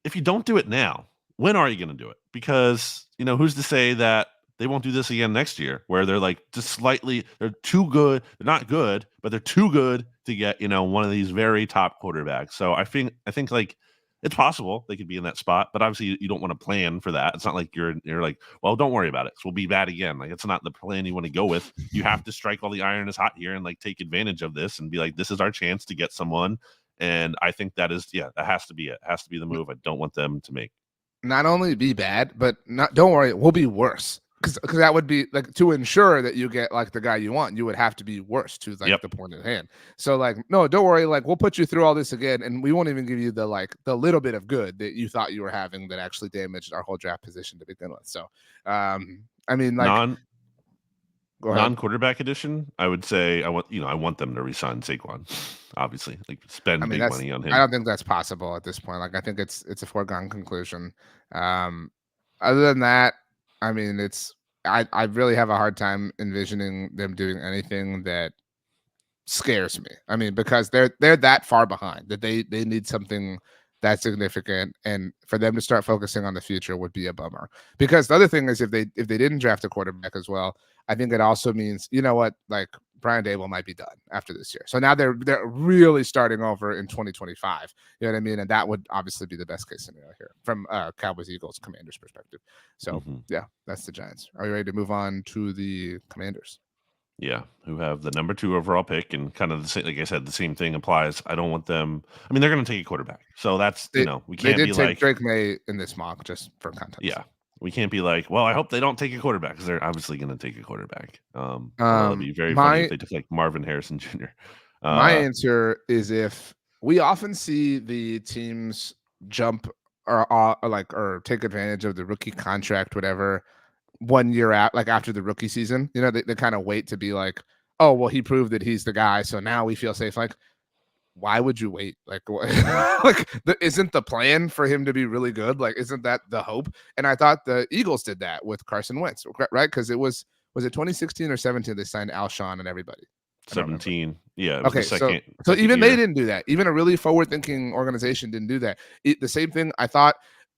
if you don't do it now, when are you going to do it? Because, who's to say that they won't do this again next year where they're like just slightly, they're too good. They're not good, but they're too good to get, one of these very top quarterbacks. So I think like it's possible they could be in that spot, but obviously you don't want to plan for that. It's not like you're like, well, don't worry about it. So we'll be bad again. Like it's not the plan you want to go with. You have to strike while the iron is hot here and like take advantage of this and be like, this is our chance to get someone. And I think that has to be it. It has to be the move I don't want them to make. not only be bad, but don't worry, we'll be worse. Because that would be like, to ensure that you get like the guy you want, you would have to be worse to like the point at hand. So like, no, don't worry, like we'll put you through all this again, and we won't even give you the little bit of good that you thought you were having that actually damaged our whole draft position to begin with. So I mean, like, go ahead. Non-quarterback edition, I would say I want them to resign Saquon. Obviously, like spend big money on him. I don't think that's possible at this point. Like I think it's a foregone conclusion. Other than that, I mean, I really have a hard time envisioning them doing anything that scares me. I mean, because they're that far behind that they need something that significant, and for them to start focusing on the future would be a bummer. Because the other thing is, if they didn't draft a quarterback as well, I think it also means, you know what, like Brian Dable might be done after this year. So now they're really starting over in 2025. You know what I mean? And that would obviously be the best case scenario here from Cowboys, Eagles, Commanders perspective. So yeah, that's the Giants. Are you ready to move on to the Commanders? Yeah, who have the number 2 overall pick, and kind of the same, like I said, the same thing applies. I don't want them. I mean, they're going to take a quarterback, so that's we can't they be did like take Drake May in this mock, just for context. Yeah, we can't be like, well, I hope they don't take a quarterback because they're obviously going to take a quarterback. It'd be very funny if they took like Marvin Harrison Jr. My answer is, if we often see the teams jump or take advantage of the rookie contract, whatever, 1 year out, like after the rookie season, they kind of wait to be like, oh, well, he proved that he's the guy, so now we feel safe. Like, why would you wait? Like, isn't the plan for him to be really good? Like, isn't that the hope? And I thought the Eagles did that with Carson Wentz, right? Because was it 2016 or 17? They signed Alshon and everybody. 17. Yeah. It was okay. The second, so even year. They didn't do that. Even a really forward-thinking organization didn't do that. The same thing.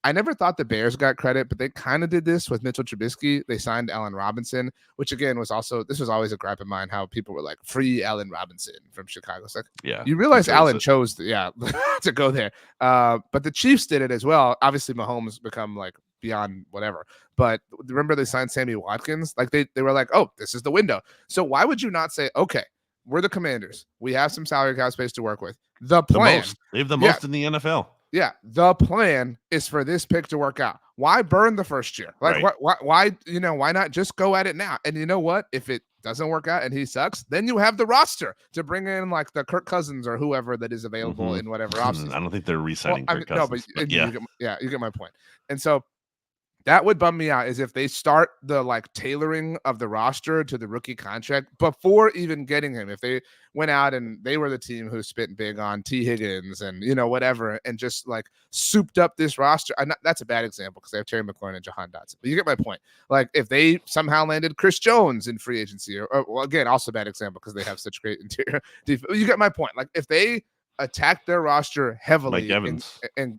I never thought the Bears got credit, but they kind of did this with Mitchell Trubisky. They signed Allen Robinson, which again was always a gripe of mine, how people were like, free Allen Robinson from Chicago. It's like, yeah, you realize Allen chose to go there. But the Chiefs did it as well. Obviously, Mahomes become like beyond whatever. But remember, they signed Sammy Watkins. Like they were like, oh, this is the window. So why would you not say, okay, we're the Commanders, we have some salary cap space to work with. The plan, they have the most in the NFL. Yeah, the plan is for this pick to work out. Why burn the first year? Like, right. why not just go at it now? And you know what? If it doesn't work out and he sucks, then you have the roster to bring in like the Kirk Cousins or whoever that is available in whatever offseason. I don't think they're re-signing Kirk Cousins. No, but you get my point. And so that would bum me out, is if they start the like tailoring of the roster to the rookie contract before even getting him. If they went out and they were the team who spent big on T. Higgins and whatever, and just like souped up this roster. That's a bad example because they have Terry McLaurin and Jahan Dotson. But you get my point. Like if they somehow landed Chris Jones in free agency, or well, again, also bad example because they have such great interior defense. You get my point. Like if they attacked their roster heavily, Mike Evans, and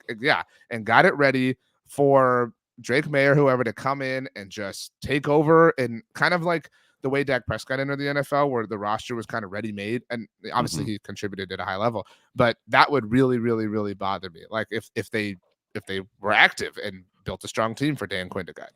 got it ready for Drake May or whoever to come in and just take over, and kind of like the way Dak Prescott entered the NFL, where the roster was kind of ready-made, and obviously he contributed at a high level, but that would really, really, really bother me. Like if they were active and built a strong team for Dan Quinn to guide.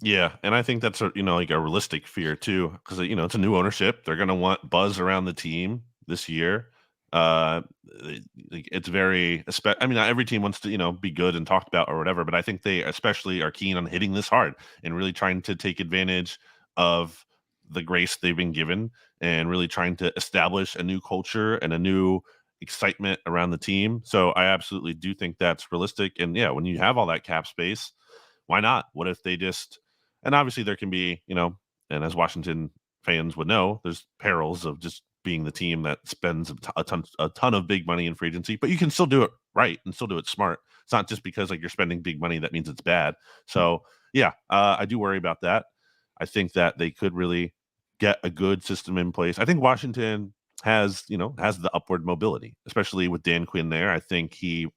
Yeah, and I think that's like a realistic fear too, because it's a new ownership. They're going to want buzz around the team this year. it's very. I mean, not every team wants to be good and talked about or whatever, but I think they especially are keen on hitting this hard and really trying to take advantage of the grace they've been given and really trying to establish a new culture and a new excitement around the team. So I absolutely do think that's realistic. And yeah, when you have all that cap space, why not? What if they just, and obviously there can be, and as Washington fans would know, there's perils of just being the team that spends a ton of big money in free agency, but you can still do it right and still do it smart. It's not just because like you're spending big money that means it's bad. So yeah, I do worry about that. I think that they could really get a good system in place. I think Washington has the upward mobility, especially with Dan Quinn there. I think he,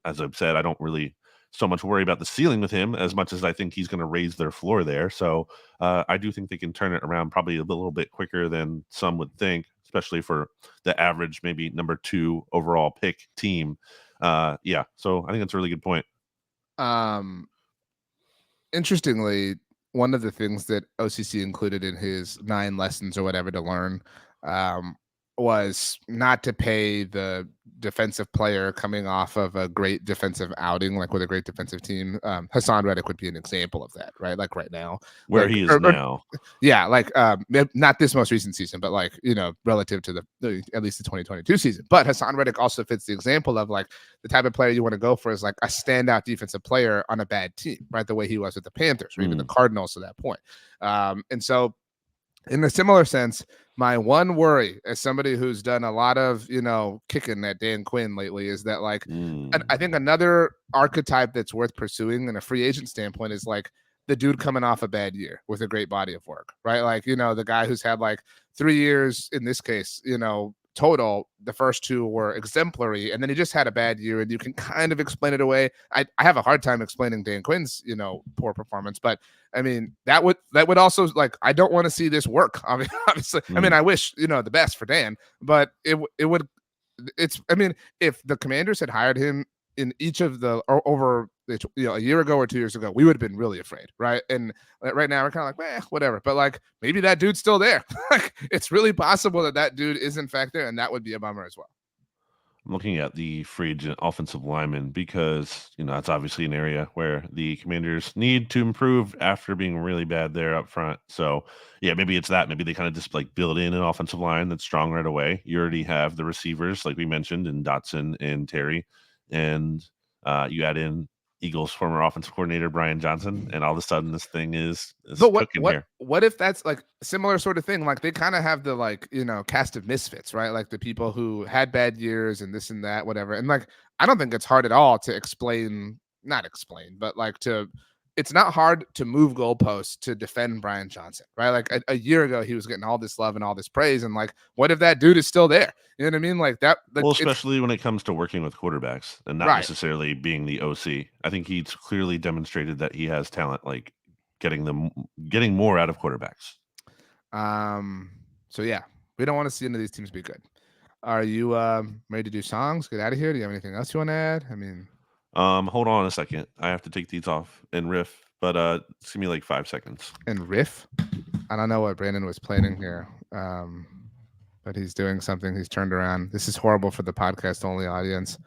as I've said, I don't really so much worry about the ceiling with him as much as I think he's going to raise their floor there. So I do think they can turn it around probably a little bit quicker than some would think, especially for the average, maybe number 2 overall pick team. Yeah, so I think that's a really good point. Interestingly, one of the things that OCC included in his 9 lessons or whatever to learn was not to pay the defensive player coming off of a great defensive outing, like with a great defensive team. Hassan Reddick would be an example of that, right? Like right now, where like, he is now. Yeah, like not this most recent season, but like relative to the at least the 2022 season. But Hassan Reddick also fits the example of like the type of player you want to go for is like a standout defensive player on a bad team, right? The way he was with the Panthers or even the Cardinals to that point. And so, in a similar sense, my one worry as somebody who's done a lot of, kicking at Dan Quinn lately is that like, I think another archetype that's worth pursuing in a free agent standpoint is like the dude coming off a bad year with a great body of work, right? Like, the guy who's had like 3 years in this case, total, the first 2 were exemplary, and then he just had a bad year, and you can kind of explain it away. I have a hard time explaining Dan Quinn's, poor performance, but I mean that would also, like, I don't want to see this work. Obviously, I mean I wish the best for Dan, but I mean if the Commanders had hired him in each of the over a year ago or 2 years ago, we would have been really afraid, right? And right now we're kind of like, whatever. But like maybe that dude's still there. Like it's really possible that dude is in fact there, and that would be a bummer as well. I'm looking at the free agent offensive lineman because that's obviously an area where the Commanders need to improve after being really bad there up front. So yeah, maybe it's that. Maybe they kind of just like build in an offensive line that's strong right away. You already have the receivers like we mentioned in Dotson and Terry, and you add in Eagles former offensive coordinator Brian Johnson, and all of a sudden this thing is But cooking here. What if that's like a similar sort of thing? Like they kind of have the like cast of misfits, right? Like the people who had bad years and this and that, whatever. And like I don't think it's hard at all to not explain, but like it's not hard to move goalposts to defend Brian Johnson, right? Like a year ago, he was getting all this love and all this praise, and like, what if that dude is still there? You know what I mean? Like that. Like, well, especially when it comes to working with quarterbacks and not right. necessarily being the OC. I think he's clearly demonstrated that he has talent, like getting more out of quarterbacks. So yeah, we don't want to see any of these teams be good. Are you ready to do songs? Get out of here. Do you have anything else you want to add? I mean, hold on a second. I have to take these off and riff, but just give me like 5 seconds. And riff? I don't know what Brandon was planning here. But he's doing something. He's turned around. This is horrible for the podcast only audience.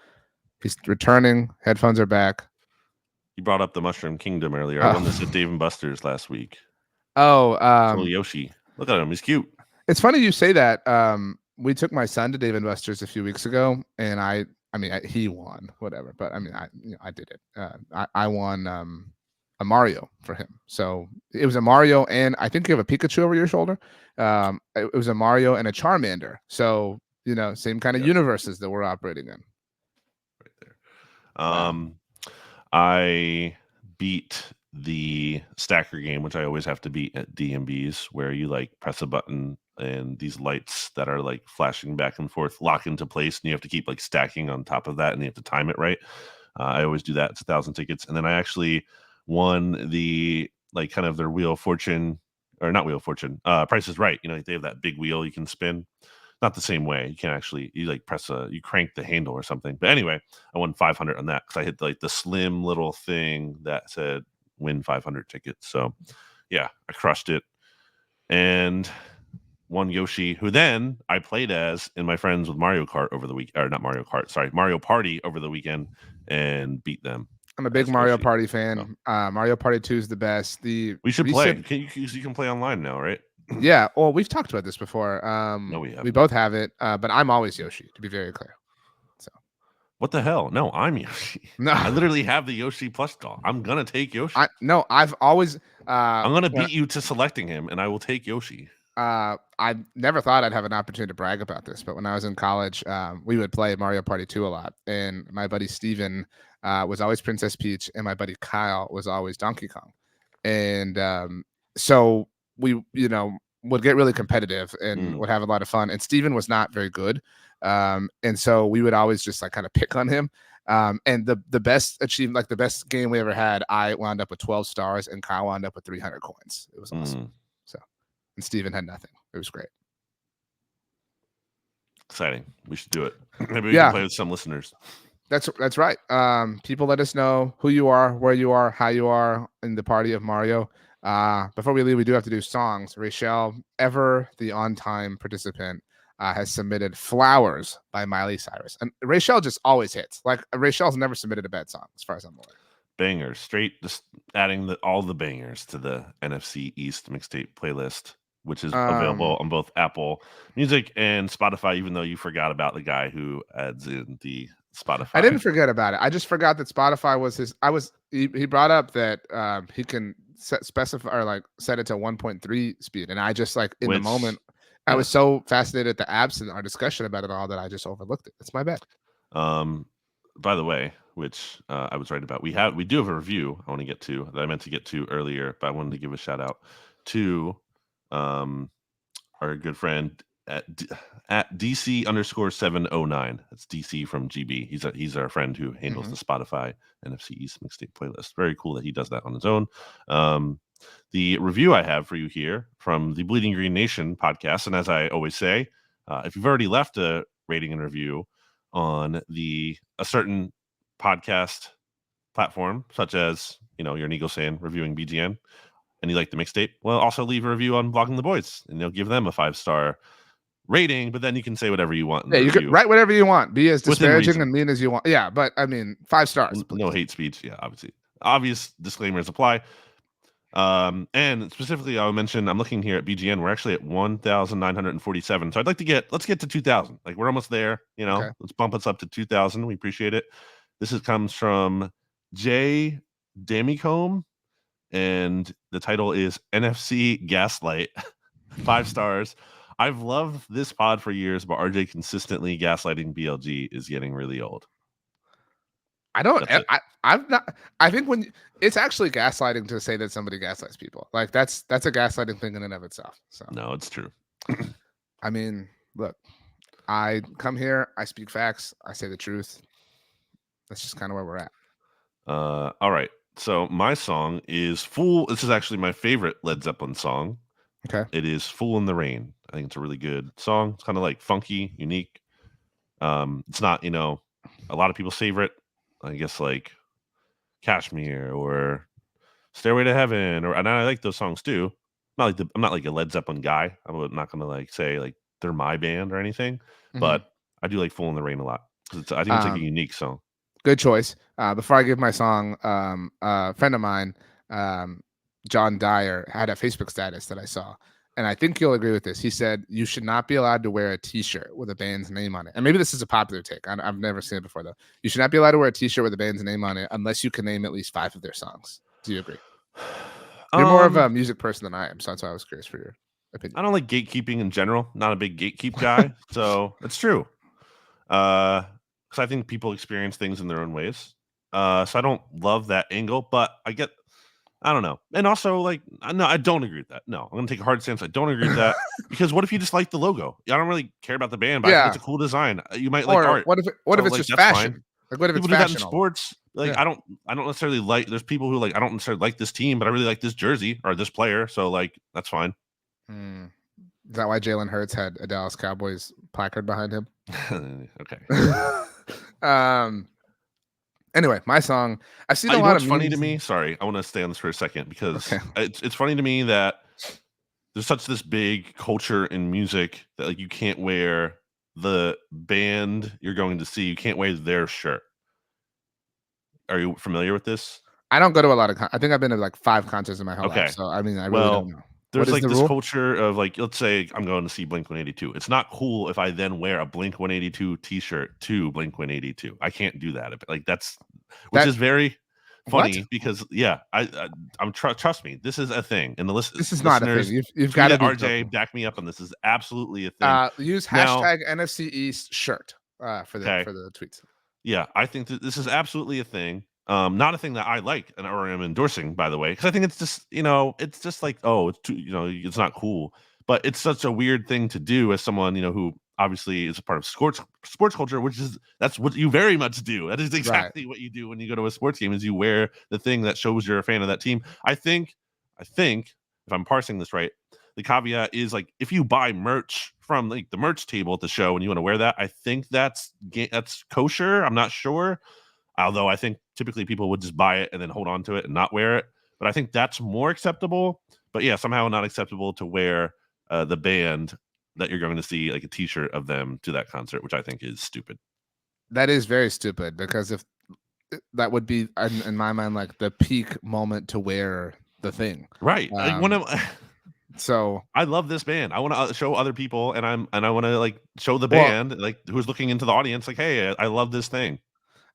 He's returning. Headphones are back. You brought up the Mushroom Kingdom earlier. I won this at Dave & Buster's last week. Oh, little Yoshi. Look at him. He's cute. It's funny you say that. We took my son to Dave & Buster's a few weeks ago, and I mean, he won, whatever. But I mean, I did it. I won a Mario for him. So it was a Mario, and I think you have a Pikachu over your shoulder. It was a Mario and a Charmander. So same kind of universes that we're operating in. Right there. I beat the stacker game, which I always have to beat at DMBs, where you like press a button and these lights that are like flashing back and forth lock into place, and you have to keep like stacking on top of that, and you have to time it right. I always do that. It's 1,000 tickets, and then I actually won the like kind of their Wheel of Fortune, or not Wheel of Fortune, Price is Right. They have that big wheel you can spin. Not the same way. You can't actually, you like you crank the handle or something. But anyway, I won 500 on that because I hit like the slim little thing that said win 500 tickets. So yeah, I crushed it. And one Yoshi, who then I played as in my friends with Mario Kart over the week, or not Mario Kart, sorry, Mario Party over the weekend, and beat them. I'm a big Mario Party fan. Mario Party 2 is the best. The We should recent... play. You can play online now, right? Yeah. Well, we've talked about this before. No, we haven't. We both have it, but I'm always Yoshi, to be very clear. So what the hell? No, I'm Yoshi. No, I literally have the Yoshi plush doll. I'm gonna take Yoshi. I've always. I'm gonna beat you to selecting him, and I will take Yoshi. I never thought I'd have an opportunity to brag about this, but when I was in college, we would play Mario Party 2 a lot, and my buddy Steven was always Princess Peach, and my buddy Kyle was always Donkey Kong, and so we, would get really competitive and would have a lot of fun. And Steven was not very good, and so we would always just like kind of pick on him. And the best achievement, like the best game we ever had, I wound up with 12 stars, and Kyle wound up with 300 coins. It was awesome. So, and Steven had nothing. It was great. Exciting. We should do it. Maybe we can play with some listeners. That's right. People, let us know who you are, where you are, how you are in the party of Mario. Before we leave, we do have to do songs. Rachel, ever the on-time participant, has submitted Flowers by Miley Cyrus. And Rachel just always hits. Like, Rachel's never submitted a bad song, as far as I'm aware. Bangers. Straight, just adding all the bangers to the NFC East Mixtape playlist, which is available on both Apple Music and Spotify, even though you forgot about the guy who adds in the Spotify. I didn't forget about it. I just forgot that Spotify was his. He brought up that he can specify or like set it to 1.3 speed, and I just like in the moment I was so fascinated at the apps and our discussion about it all that I just overlooked it. It's my bad. By the way, which I was right about, we do have a review I want to get to that I meant to get to earlier, but I wanted to give a shout out to our good friend at DC_709. That's DC from GB. He's our friend who handles the Spotify NFC East Mixtape playlist. Very cool that he does that on his own. The review I have for you here from the Bleeding Green Nation podcast, and as I always say, if you've already left a rating and review on a certain podcast platform, such as you're an Eagles fan reviewing BGN, and you like the mixtape, well, also leave a review on Blogging the Boys, and give them a 5-star rating. But then you can say whatever you want. Yeah, you can write whatever you want. Be as disparaging and mean as you want. Yeah, but I mean, 5 stars. Please. No hate speech. Yeah, obviously, obvious disclaimers apply. And specifically, I'll mention, I'm looking here at BGN. We're actually at 1,947. So let's get to 2,000. Like, we're almost there. Okay. Let's bump us up to 2,000. We appreciate it. This comes from Jay Damicombe, and the title is NFC Gaslight. 5 stars. I've loved this pod for years, but RJ consistently gaslighting BLG is getting really old. I've not. I think when it's actually gaslighting to say that somebody gaslights people, like that's a gaslighting thing in and of itself. So no, it's true. I mean, look, I come here, I speak facts, I say the truth. That's just kind of where we're at. All right. So my song is Fool. This is actually my favorite Led Zeppelin song. Okay. It is Fool in the Rain. I think it's a really good song. It's kind of like funky, unique. It's not, a lot of people's favorite. I guess like Kashmir or Stairway to Heaven, and I like those songs too. I'm not like a Led Zeppelin guy. I'm not gonna like say like they're my band or anything, but I do like Fool in the Rain a lot because I think it's like a unique song. Good choice. Before I give my song, a friend of mine, John Dyer, had a Facebook status that I saw, and I think you'll agree with this. He said you should not be allowed to wear a T-shirt with a band's name on it. And maybe this is a popular take. I've never seen it before, though. You should not be allowed to wear a T-shirt with a band's name on it unless you can name at least 5 of their songs. Do you agree? You're more of a music person than I am, so that's why I was curious for your opinion. I don't like gatekeeping in general. Not a big gatekeep guy, so it's true. Because I think people experience things in their own ways. So I don't love that angle, but I don't know. And also, like, no, I don't agree with that. No, I'm going to take a hard stance. I don't agree with that. Because what if you just like the logo? I don't really care about the band, but I think it's a cool design. You might like art. What if it's just fashion? Fine. Like, what if people it's do that in sports? Like, I don't necessarily like, there's people who like, I don't necessarily like this team, but I really like this jersey or this player. So, like, that's fine. Is that why Jalen Hurts had a Dallas Cowboys placard behind him? Okay. Anyway, my song. I've seen a lot of funny to me. Sorry, I want to stay on this for a second because it's funny to me that there's such this big culture in music that like you can't wear the band you're going to see. You can't wear their shirt. Are you familiar with this? I don't go to a lot of I think I've been to like 5 concerts in my whole life. Okay. So I mean, I really don't Well, know. What there's is like the this rule? culture of like, let's say I'm going to see Blink 182. It's not cool if I then wear a Blink 182 t-shirt to Blink 182. I can't do that. Like that's, which That is very what? funny because yeah, I'm trust me, this is a thing. And the This is not a thing. listeners, You've tweet got to at be RJ, joking. back me up on this. Is absolutely a thing. Use Now, hashtag NFC East shirt for okay, the tweets. yeah, I think that this is absolutely a thing. Not a thing that I like and or am endorsing, by the way, because I think it's just it's just like it's too it's not cool, but it's such a weird thing to do as someone who obviously is a part of sports culture, which is that's what you very much do. That is Right. exactly what you do when you go to a sports game is you wear the thing that shows you're a fan of that team. I think if I'm parsing this right, the caveat is like if you buy merch from like the merch table at the show and you want to wear that, I think that's kosher. I'm not sure, although I think typically people would just buy it and then hold on to it and not wear it. But I think that's more acceptable. But yeah, somehow not acceptable to wear the band that you're going to see like a T-shirt of them to that concert, which I think is stupid. That is very stupid because if that would be in my mind like the peak moment to wear the thing. Right. Like one of So I love this band. I want to show other people, and I want to like show the well, band like who's looking into the audience, like, hey, I love this thing.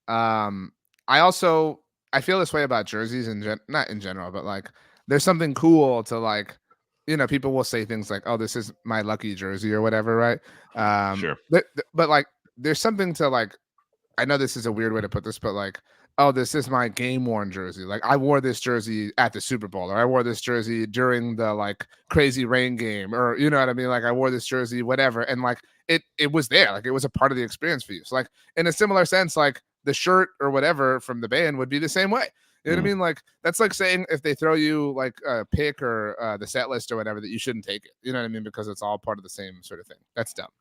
I also I feel this way about jerseys and not in general, but like there's something cool to like, people will say things like, "Oh, this is my lucky jersey" or whatever, right? Sure. But like there's something to like. I know this is a weird way to put this, but like, oh, this is my game worn jersey. Like I wore this jersey at the Super Bowl, or I wore this jersey during the like crazy rain game, or you know what I mean? Like I wore this jersey, whatever. And like it was there, like it was a part of the experience for you. So like in a similar sense, like the shirt or whatever from the band would be the same way. You know what I mean? Like that's like saying if they throw you like a pick or the set list or whatever that you shouldn't take it. You know what I mean? Because it's all part of the same sort of thing. That's dumb.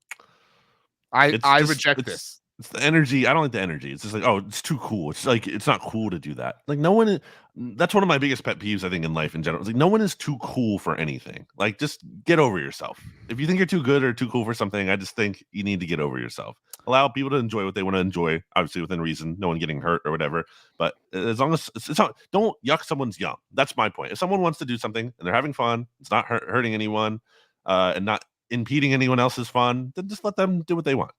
I reject this. It's the energy. I don't like the energy. It's just like, oh, it's too cool. It's like it's not cool to do that. Like no one. That's one of my biggest pet peeves. I think in life in general. It's like no one is too cool for anything. Like just get over yourself. If you think you're too good or too cool for something, I just think you need to get over yourself. Allow people to enjoy what they want to enjoy, obviously within reason. No one getting hurt or whatever. But as long as it's not, don't yuck someone's yum. That's my point. If someone wants to do something and they're having fun, it's not hurting anyone, and not impeding anyone else's fun, then just let them do what they want.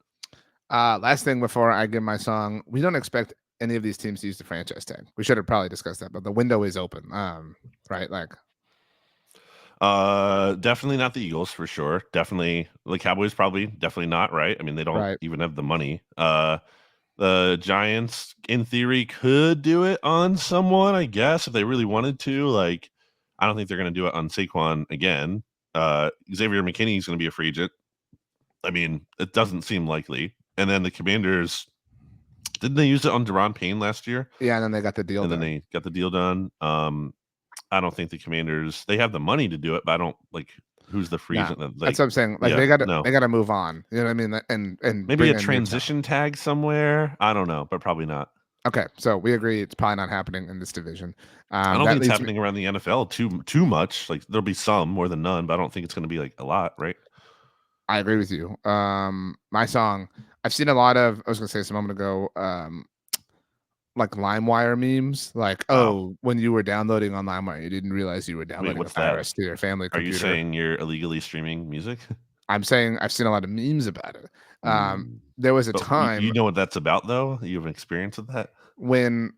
Last thing before I give my song, we don't expect any of these teams to use the franchise tag. We should have probably discussed that, but the window is open. Right? Like, definitely not the Eagles for sure. Definitely the Cowboys, probably definitely not. Right? I mean, they don't right. even have the money. The Giants, in theory, could do it on someone, I guess, if they really wanted to. Like, I don't think they're going to do it on Saquon again. Xavier McKinney is going to be a free agent. I mean, it doesn't seem likely. And then the Commanders, didn't they use it on Deron Payne last year? Yeah, and then they got the deal And done. then they got the deal done. I don't think the Commanders, they have the money to do it, but I don't like who's the free agent. Like, that's what I'm saying. Like yeah, they got to move on. You know what I mean? And maybe bring a in transition tag somewhere. I don't know, but probably not. Okay, so we agree it's probably not happening in this division. I don't That think it's leads me. happening around the NFL too much. Like there'll be some more than none, but I don't think it's going to be like a lot, right? I agree with you. My song, I've seen a lot of. I was gonna say this a moment ago. Like LimeWire memes, like, Wow. oh, when you were downloading on LimeWire, you didn't realize you were Wait, downloading a what's that? virus to your family Are you computer. saying you're illegally streaming music? I'm saying I've seen a lot of memes about it. There was a But time you know what that's about, though? You have an experience with that? when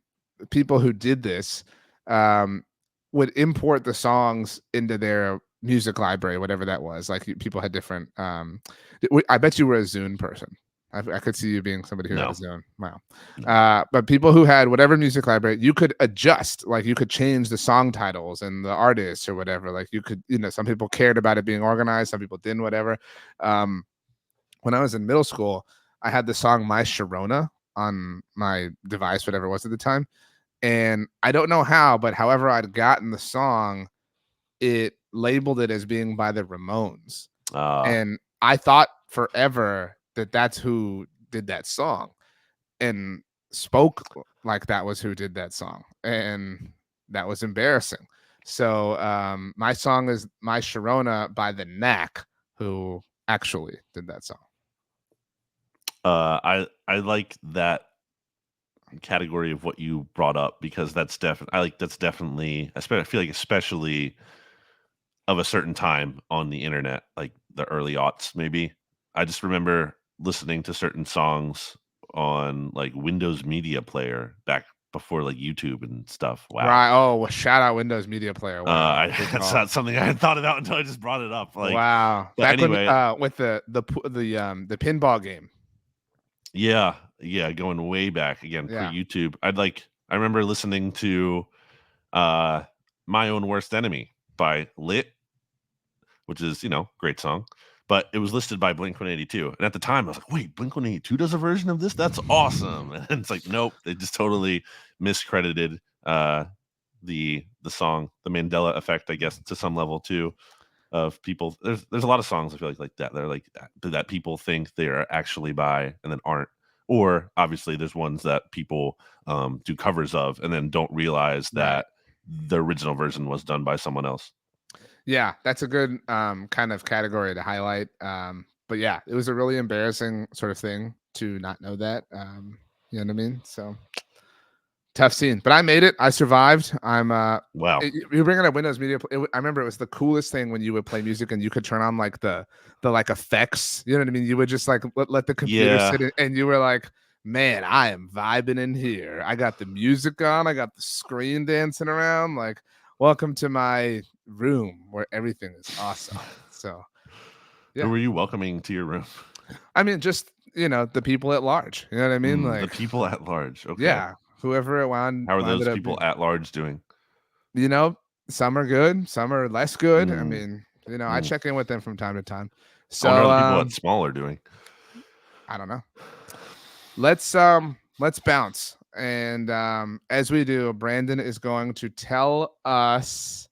people who did this would import the songs into their music library, whatever that was. Like people had different. I bet you were a Zune person. I could see you being somebody who had a Zune. Wow. But people who had whatever music library, you could adjust. Like you could change the song titles and the artists or whatever. Like you could, some people cared about it being organized, some people didn't. Whatever. When I was in middle school, I had the song "My Sharona" on my device, whatever it was at the time. And I don't know how, but however I'd gotten the song, it labeled it as being by the Ramones. And I thought forever that that's who did that song and spoke like that was who did that song. And that was embarrassing So my song is My Sharona by the Knack, who actually did that song. I like that category of what you brought up because that's definitely I feel like especially of a certain time on the internet, like the early aughts maybe. I just remember listening to certain songs on like Windows Media Player back before like YouTube and stuff. Wow. Right. Oh, well, shout out Windows Media Player. Wow. Good That's call. not something I had thought about until I just brought it up. Like, Wow. but Back when anyway, with the pinball game. yeah, going way back again pre Yeah. YouTube. I remember listening to uh My Own Worst Enemy by Lit, which is, great song. But it was listed by Blink 182. And at the time I was like, wait, Blink 182 does a version of this? That's awesome. And it's like, nope, they just totally miscredited the song, the Mandela effect, I guess, to some level too. Of people, there's a lot of songs I feel like that. They're like that people think they're actually by and then aren't. Or obviously there's ones that people do covers of and then don't realize that the original version was done by someone else. Yeah, that's a good kind of category to highlight. But yeah, it was a really embarrassing sort of thing to not know that. You know what I mean? So tough scene, but I made it. I survived. Wow. You're bringing up Windows Media. I remember it was the coolest thing when you would play music and you could turn on like the like effects. You know what I mean? You would just like let the computer sit in, and you were like, man, I am vibing in here. I got the music on. I got the screen dancing around. Like, welcome to my room where everything is awesome. So, yeah. Who were you welcoming to your room? I mean, just the people at large. You know what I mean? Like the people at large. Okay. Yeah. Whoever it wound. How are those people being. at large doing? Some are good, some are less good. I mean, I check in with them from time to time. So how are the people at small are doing? I don't know. Let's bounce. And as we do, Brandon is going to tell us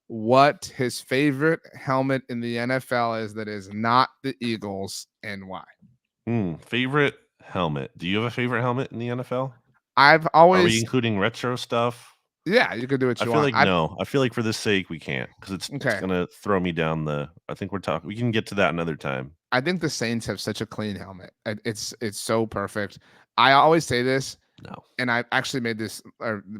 what his favorite helmet in the NFL is that is not the Eagles and why. Favorite helmet. Do you have a favorite helmet in the NFL? Are we including retro stuff? Yeah, you could do what you want. Like no. I feel like for this sake we can't because it's gonna throw me down I think we can get to that another time. I think the Saints have such a clean helmet. It's so perfect. I always say this. No. And I actually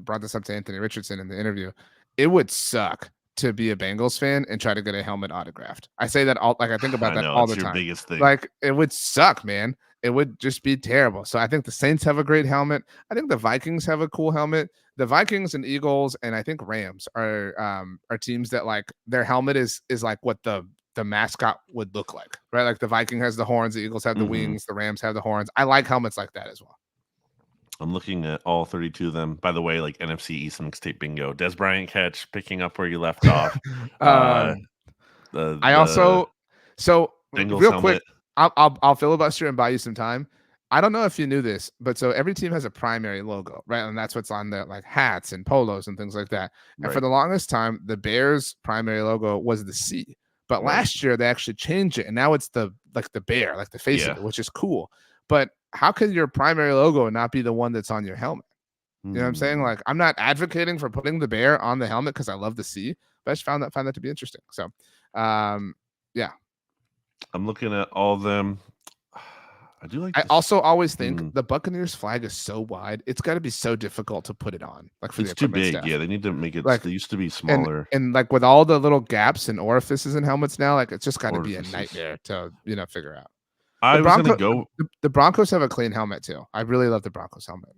brought this up to Anthony Richardson in the interview. It would suck to be a Bengals fan and try to get a helmet autographed. I say that I think about that all the time. Biggest thing. Like, it would suck, man. It would just be terrible. So I think the Saints have a great helmet. I think the Vikings have a cool helmet. The Vikings and Eagles and I think Rams are teams that like their helmet is like what the mascot would look like, right? Like the Viking has the horns, the Eagles have the wings, the Rams have the horns. I like helmets like that as well. I'm looking at all 32 of them. By the way, like NFC East Mixtape bingo. Des Bryant catch, picking up where you left off. So Bengals real helmet. quick, I'll filibuster and buy you some time. I don't know if you knew this, but so every team has a primary logo, right? And that's what's on the like hats and polos and things like that. And for the longest time, the Bears' primary logo was the C. But last year they actually changed it, and now it's the bear, like the face of it, which is cool. But how can your primary logo not be the one that's on your helmet? You know what I'm saying? Like, I'm not advocating for putting the bear on the helmet because I love the C, but I just found that to be interesting. So, yeah. I'm looking at all of them. I do like. I also always think the Buccaneers flag is so wide; it's got to be so difficult to put it on. Like for it's too big. Staff. Yeah, they need to make it. Like, they used to be smaller, and like with all the little gaps and orifices in helmets now, like it's just got to be a nightmare to figure out. I was gonna go. The Broncos have a clean helmet too. I really love the Broncos helmet.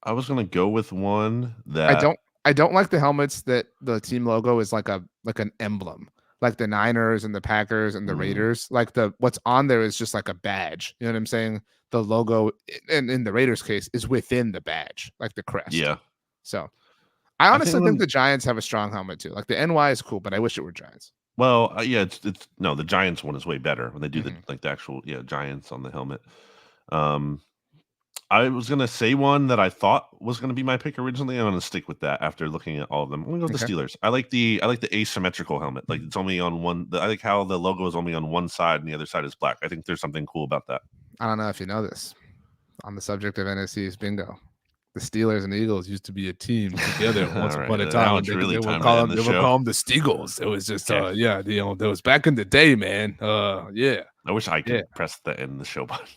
I was gonna go with one that I don't like the helmets that the team logo is like an emblem, like the Niners and the Packers and the Raiders. Like what's on there is just like a badge. You know what I'm saying? The logo, and in the Raiders case, is within the badge, like the crest. Yeah. So I honestly think the Giants have a strong helmet too. Like the NY is cool, but I wish it were Giants. Well, yeah, it's no, the Giants one is way better when they do the actual Giants on the helmet. I was gonna say one that I thought was gonna be my pick originally. I'm gonna stick with that after looking at all of them. I'm gonna go with the Steelers. I like the asymmetrical helmet. Like it's only on one. I like how the logo is only on one side and the other side is black. I think there's something cool about that. I don't know if you know this on the subject of NFC East bingo. The Steelers and Eagles used to be a team together once upon a That time. one's They really would time to call end them. the They would show. call them the Steagles. It was just, Okay. yeah, that was back in the day, man. Yeah. I wish I could Yeah. press the end the show button.